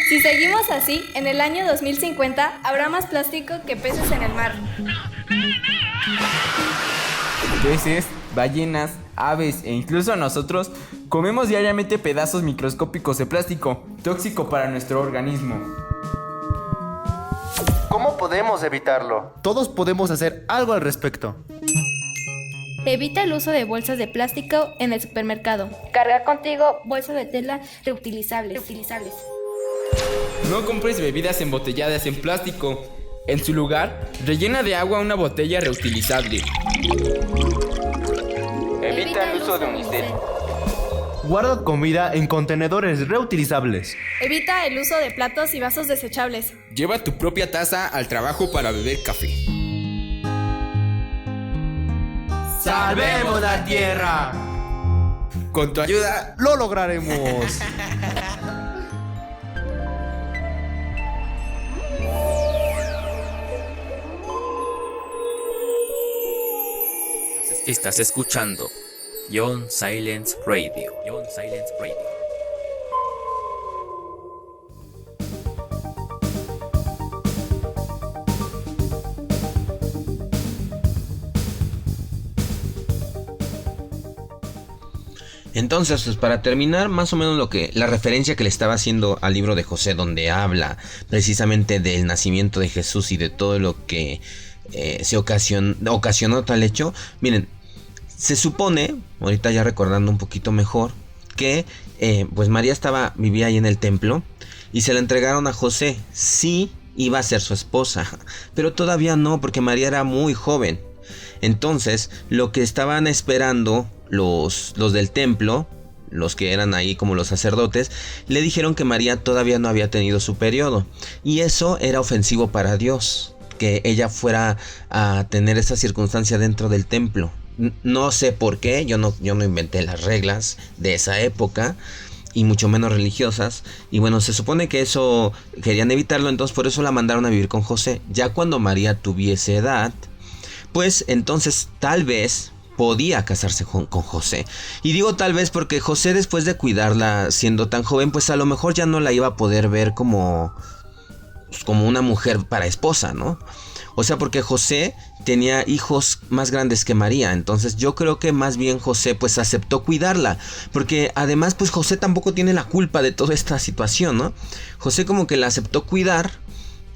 Si seguimos así, en el año 2050 habrá más plástico que peces en el mar. Peces, ballenas, aves e incluso nosotros comemos diariamente pedazos microscópicos de plástico, tóxico para nuestro organismo. ¿Cómo podemos podemos evitarlo. Todos podemos hacer algo al respecto. Evita el uso de bolsas de plástico en el supermercado. Carga contigo Bolsas de tela reutilizables. No compres bebidas embotelladas en plástico. En su lugar, rellena de agua una botella reutilizable. Evita el uso de unicel. Guarda comida en contenedores reutilizables. Evita el uso de platos y vasos desechables. Lleva tu propia taza al trabajo para beber café. ¡Salvemos la tierra! Con tu ayuda, ¡lo lograremos! Estás escuchando John Silence Radio. John Silence Radio. Entonces, pues para terminar, más o menos la referencia que le estaba haciendo al libro de José, donde habla precisamente del nacimiento de Jesús y de todo lo que se ocasionó tal hecho. Miren, se supone, ahorita ya recordando un poquito mejor, que pues María vivía ahí en el templo y se la entregaron a José. Sí iba a ser su esposa, pero todavía no, porque María era muy joven. Entonces, lo que estaban esperando los del templo, los que eran ahí como los sacerdotes, le dijeron que María todavía no había tenido su periodo. Y eso era ofensivo para Dios, que ella fuera a tener esa circunstancia dentro del templo. No sé por qué, yo no inventé las reglas de esa época, y mucho menos religiosas. Y bueno, se supone que eso querían evitarlo, entonces por eso la mandaron a vivir con José. Ya cuando María tuviese edad, pues entonces tal vez podía casarse con José. Y digo tal vez porque José, después de cuidarla siendo tan joven, pues a lo mejor ya no la iba a poder ver como una mujer para esposa, ¿no? O sea, porque José tenía hijos más grandes que María. Entonces yo creo que más bien José pues aceptó cuidarla, porque además pues José tampoco tiene la culpa de toda esta situación, ¿no? José como que la aceptó cuidar.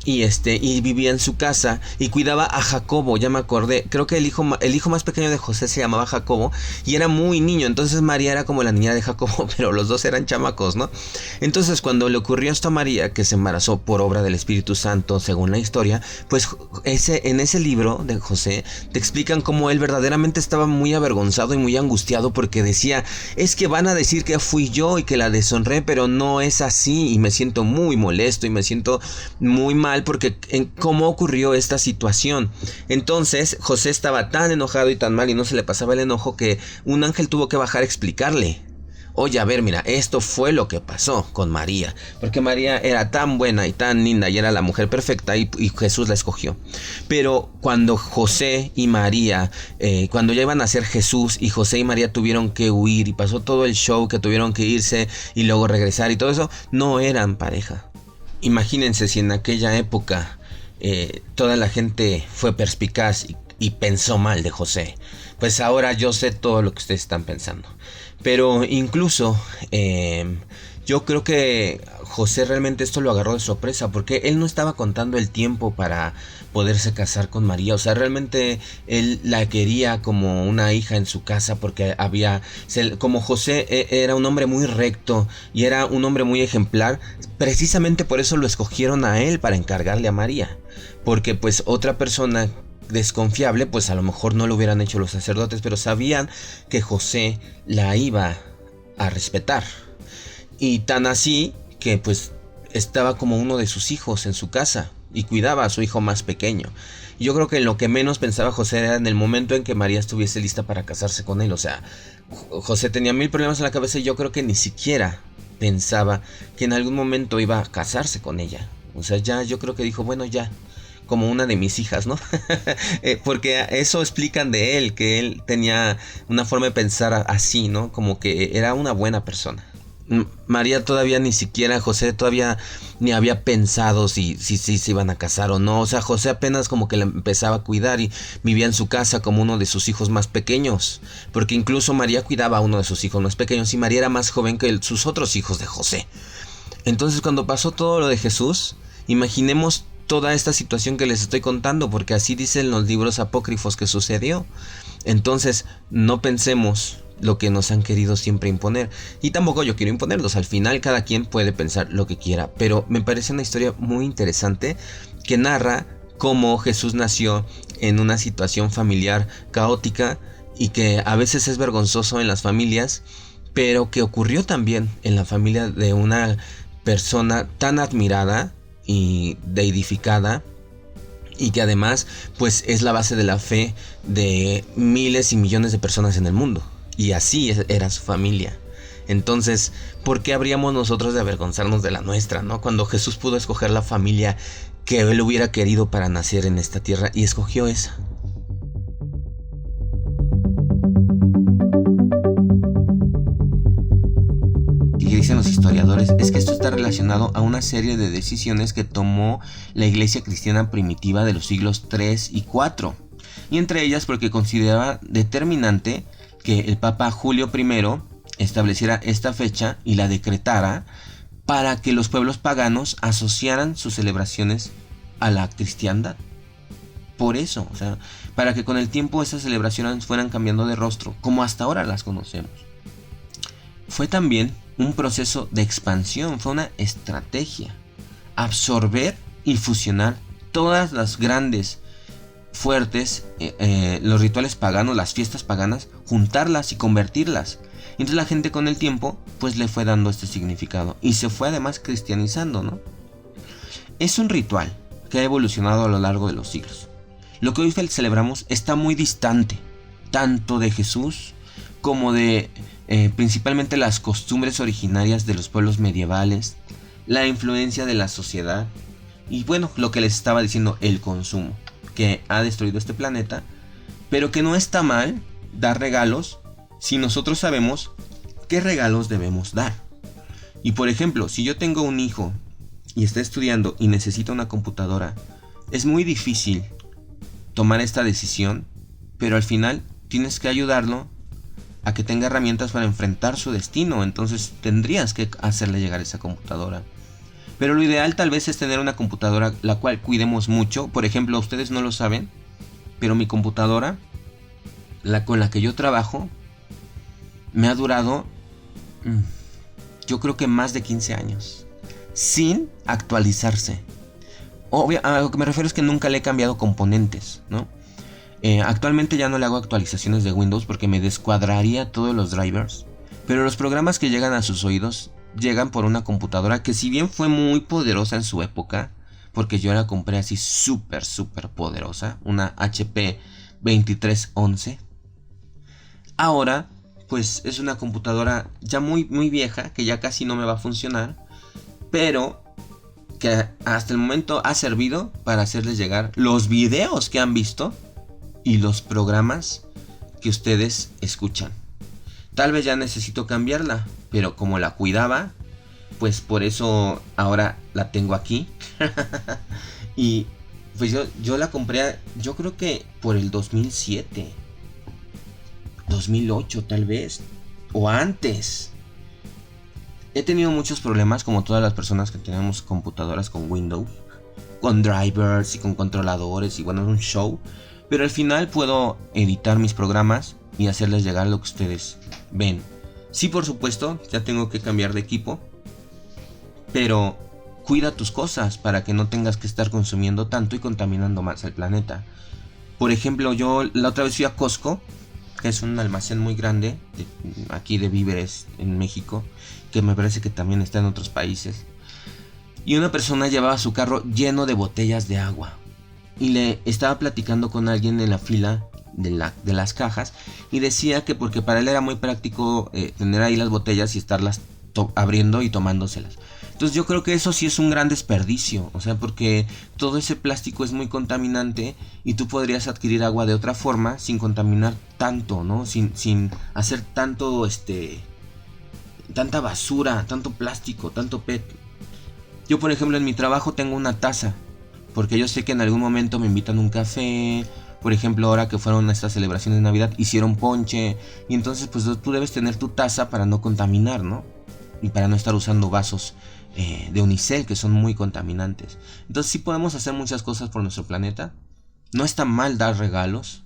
Y vivía en su casa y cuidaba a Jacobo, ya me acordé. Creo que el hijo más pequeño de José se llamaba Jacobo y era muy niño. Entonces María era como la niña de Jacobo, pero los dos eran chamacos, ¿no? Entonces cuando le ocurrió esto a María, que se embarazó por obra del Espíritu Santo, según la historia, pues en ese libro de José te explican cómo él verdaderamente estaba muy avergonzado y muy angustiado, porque decía, es que van a decir que fui yo y que la deshonré, pero no es así, y me siento muy molesto y me siento muy mal porque en cómo ocurrió esta situación. Entonces José estaba tan enojado y tan mal y no se le pasaba el enojo, que un ángel tuvo que bajar a explicarle: oye, a ver, mira, esto fue lo que pasó con María, porque María era tan buena y tan linda y era la mujer perfecta, y Jesús la escogió. Pero cuando José y María, cuando ya iban a ser Jesús, y José y María tuvieron que huir y pasó todo el show que tuvieron que irse y luego regresar y todo eso, no eran pareja. Imagínense si en aquella época toda la gente fue perspicaz y pensó mal de José. Pues ahora yo sé todo lo que ustedes están pensando. Pero incluso yo creo que José realmente esto lo agarró de sorpresa, porque él no estaba contando el tiempo para poderse casar con María. O sea, realmente él la quería como una hija en su casa, porque como José era un hombre muy recto y era un hombre muy ejemplar, precisamente por eso lo escogieron a él para encargarle a María, porque pues otra persona desconfiable, pues a lo mejor no lo hubieran hecho los sacerdotes, pero sabían que José la iba a respetar, y tan así que pues estaba como uno de sus hijos en su casa y cuidaba a su hijo más pequeño. Yo creo que lo que menos pensaba José era en el momento en que María estuviese lista para casarse con él. O sea, José tenía 1000 problemas en la cabeza y yo creo que ni siquiera pensaba que en algún momento iba a casarse con ella. O sea, ya yo creo que dijo, bueno, ya, como una de mis hijas, ¿no? Porque eso explican de él, que él tenía una forma de pensar así, ¿no? Como que era una buena persona. María todavía ni siquiera, José todavía ni había pensado si se iban a casar o no. O sea, José apenas como que la empezaba a cuidar y vivía en su casa como uno de sus hijos más pequeños, porque incluso María cuidaba a uno de sus hijos más pequeños y María era más joven que sus otros hijos de José. Entonces cuando pasó todo lo de Jesús, imaginemos toda esta situación que les estoy contando, porque así dicen los libros apócrifos que sucedió. Entonces, no pensemos lo que nos han querido siempre imponer, y tampoco yo quiero imponerlos. Al final cada quien puede pensar lo que quiera, pero me parece una historia muy interesante que narra cómo Jesús nació en una situación familiar caótica y que a veces es vergonzoso en las familias, pero que ocurrió también en la familia de una persona tan admirada y deidificada, y que además pues es la base de la fe de miles y millones de personas en el mundo, y así era su familia. Entonces, ¿por qué habríamos nosotros de avergonzarnos de la nuestra, no? Cuando Jesús pudo escoger la familia que él hubiera querido para nacer en esta tierra, y escogió esa. Y dicen los historiadores, es que esto está relacionado a una serie de decisiones que tomó la iglesia cristiana primitiva de los siglos 3 y 4. Y entre ellas porque consideraba determinante que el Papa Julio I estableciera esta fecha y la decretara para que los pueblos paganos asociaran sus celebraciones a la cristiandad. Por eso, o sea, para que con el tiempo esas celebraciones fueran cambiando de rostro, como hasta ahora las conocemos. Fue también un proceso de expansión, fue una estrategia. Absorber y fusionar todas las grandes, fuertes, los rituales paganos, las fiestas paganas, juntarlas y convertirlas. Y entonces la gente con el tiempo pues le fue dando este significado y se fue además cristianizando, ¿no? Es un ritual que ha evolucionado a lo largo de los siglos. Lo que hoy celebramos está muy distante, tanto de Jesús como de principalmente las costumbres originarias de los pueblos medievales, la influencia de la sociedad y bueno, lo que les estaba diciendo, el consumo, que ha destruido este planeta, pero que no está mal dar regalos si nosotros sabemos qué regalos debemos dar. Y por ejemplo, si yo tengo un hijo y está estudiando y necesita una computadora, es muy difícil tomar esta decisión, pero al final tienes que ayudarlo a que tenga herramientas para enfrentar su destino. Entonces tendrías que hacerle llegar esa computadora. Pero lo ideal tal vez es tener una computadora la cual cuidemos mucho. Por ejemplo, ustedes no lo saben, pero mi computadora, con la que yo trabajo, me ha durado, yo creo que más de 15 años, sin actualizarse. A lo que me refiero es que nunca le he cambiado componentes, ¿no? Actualmente ya no le hago actualizaciones de Windows porque me descuadraría todos los drivers. Pero los programas que llegan a sus oídos llegan por una computadora que, si bien fue muy poderosa en su época, porque yo la compré así súper poderosa, una HP 2311, ahora pues es una computadora ya muy vieja, que ya casi no me va a funcionar, pero que hasta el momento ha servido para hacerles llegar los videos que han visto y los programas que ustedes escuchan. Tal vez ya necesito cambiarla, pero como la cuidaba, pues por eso ahora la tengo aquí. Y pues yo la compré, yo creo que por el 2007, 2008 tal vez, o antes. He tenido muchos problemas, como todas las personas que tenemos computadoras con Windows, con drivers y con controladores, y bueno, es un show. Pero al final puedo editar mis programas y hacerles llegar lo que ustedes ven. Sí, por supuesto, ya tengo que cambiar de equipo, pero cuida tus cosas para que no tengas que estar consumiendo tanto y contaminando más el planeta. Por ejemplo, yo la otra vez fui a Costco, que es un almacén muy grande aquí de víveres en México, que me parece que también está en otros países. Y una persona llevaba su carro lleno de botellas de agua. Y le estaba platicando con alguien en la fila de las cajas, y decía que porque para él era muy práctico tener ahí las botellas y estarlas abriendo y tomándoselas. Entonces yo creo que eso sí es un gran desperdicio, o sea, porque todo ese plástico es muy contaminante y tú podrías adquirir agua de otra forma sin contaminar tanto, ¿no? Sin hacer tanto tanta basura, tanto plástico, tanto PET. Yo, por ejemplo, en mi trabajo tengo una taza, porque yo sé que en algún momento me invitan a un café. Por ejemplo, ahora que fueron estas celebraciones de Navidad, hicieron ponche, y entonces pues tú debes tener tu taza para no contaminar, ¿no? Y para no estar usando vasos de unicel, que son muy contaminantes. Entonces sí podemos hacer muchas cosas por nuestro planeta. No está mal dar regalos.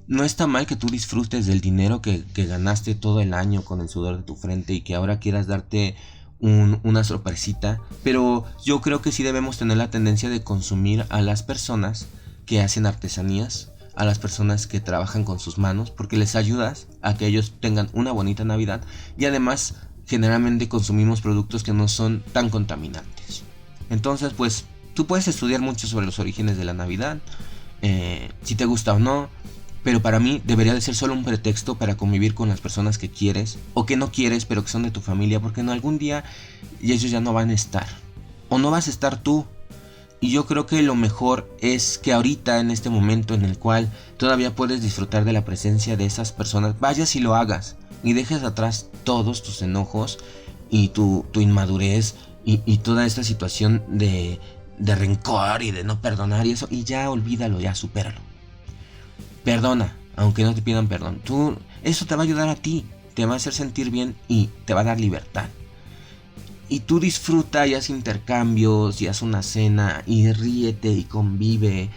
No está mal que tú disfrutes del dinero que ganaste todo el año con el sudor de tu frente y que ahora quieras darte una sorpresita. Pero yo creo que sí debemos tener la tendencia de consumir a las personas que hacen artesanías, a las personas que trabajan con sus manos, porque les ayudas a que ellos tengan una bonita Navidad. Y además generalmente consumimos productos que no son tan contaminantes. Entonces pues tú puedes estudiar mucho sobre los orígenes de la Navidad, si te gusta o no, pero para mí debería de ser solo un pretexto para convivir con las personas que quieres o que no quieres pero que son de tu familia, porque en algún día ellos ya no van a estar o no vas a estar tú. Y yo creo que lo mejor es que ahorita, en este momento en el cual todavía puedes disfrutar de la presencia de esas personas, vayas y lo hagas y dejes atrás todos tus enojos y tu inmadurez y toda esta situación de rencor y de no perdonar y eso, y ya olvídalo, ya supéralo. Perdona, aunque no te pidan perdón. Eso te va a ayudar a ti, te va a hacer sentir bien y te va a dar libertad. Y tú disfruta y haz intercambios y haz una cena y ríete y convive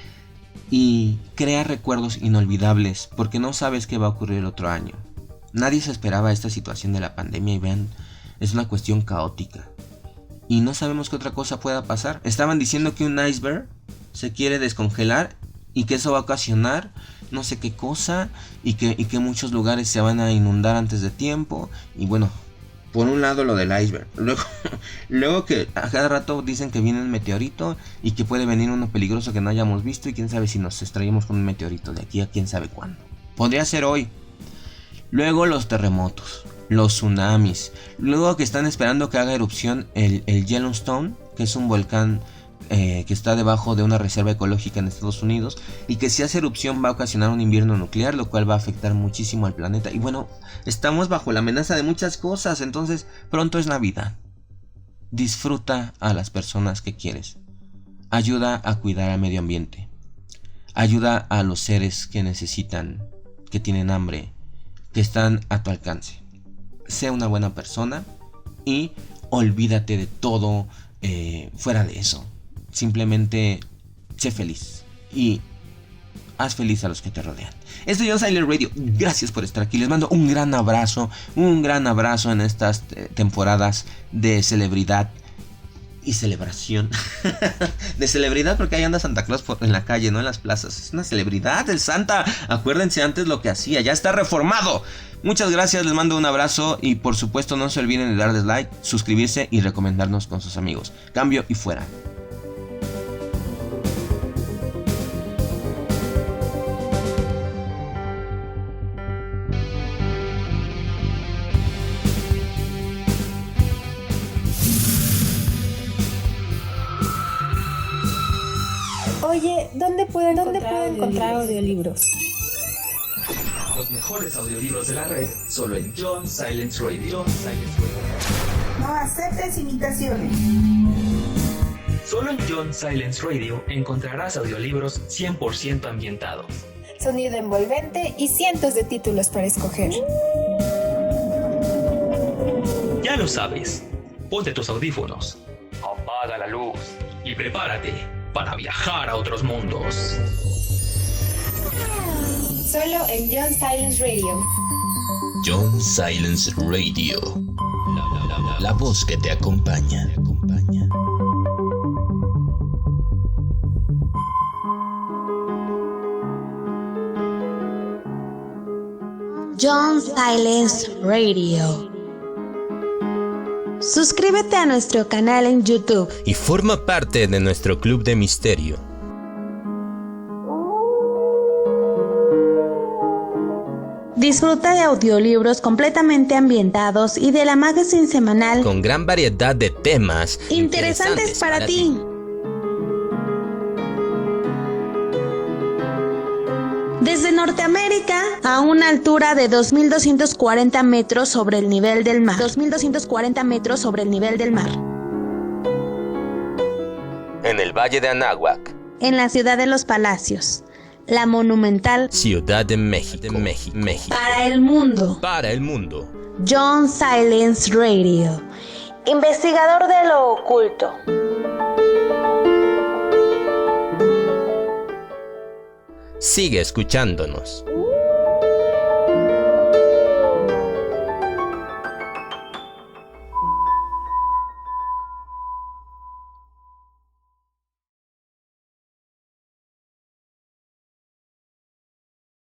y crea recuerdos inolvidables, porque no sabes qué va a ocurrir el otro año. Nadie se esperaba esta situación de la pandemia y vean, es una cuestión caótica. Y no sabemos qué otra cosa pueda pasar. Estaban diciendo que un iceberg se quiere descongelar y que eso va a ocasionar no sé qué cosa y que muchos lugares se van a inundar antes de tiempo. Y bueno, por un lado lo del iceberg. Luego que a cada rato dicen que viene un meteorito y que puede venir uno peligroso que no hayamos visto y quién sabe si nos estrellamos con un meteorito de aquí a quién sabe cuándo. Podría ser hoy. Luego los terremotos, los tsunamis. Luego que están esperando que haga erupción el Yellowstone, que es un volcán que está debajo de una reserva ecológica en Estados Unidos, y que si hace erupción va a ocasionar un invierno nuclear, lo cual va a afectar muchísimo al planeta. Y bueno, estamos bajo la amenaza de muchas cosas. Entonces pronto es Navidad. Disfruta a las personas que quieres. Ayuda a cuidar al medio ambiente. Ayuda a los seres que necesitan, que tienen hambre, que están a tu alcance. Sé una buena persona y olvídate de todo fuera de eso. Simplemente sé feliz y haz feliz a los que te rodean. Esto es John Silent Radio. Gracias por estar aquí. Les mando un gran abrazo en estas temporadas de celebridad y celebración. De celebridad, porque ahí anda Santa Claus en la calle, no en las plazas. Es una celebridad el Santa. Acuérdense antes lo que hacía. Ya está reformado. Muchas gracias, les mando un abrazo y por supuesto no se olviden de darles like, suscribirse y recomendarnos con sus amigos. Cambio y fuera. Oye, ¿dónde puedo encontrar audiolibros? Los mejores audiolibros de la red, solo en John Silence Radio. No aceptes imitaciones. Solo en John Silence Radio encontrarás audiolibros 100% ambientados. Sonido envolvente y cientos de títulos para escoger. Ya lo sabes, ponte tus audífonos, apaga la luz y prepárate para viajar a otros mundos. Solo en John Silence Radio. John Silence Radio. La voz que te acompaña. John Silence Radio. Suscríbete a nuestro canal en YouTube Y forma parte de nuestro club de misterio. Disfruta de audiolibros completamente ambientados y de la magazine semanal Con gran variedad de temas interesantes para ti. Desde Norteamérica, a una altura de 2.240 metros sobre el nivel del mar. 2.240 metros sobre el nivel del mar. En el Valle de Anáhuac, En la ciudad de los Palacios, la monumental Ciudad de México. para el mundo. Para el mundo. John Silence Radio. investigador de lo oculto. Sigue escuchándonos.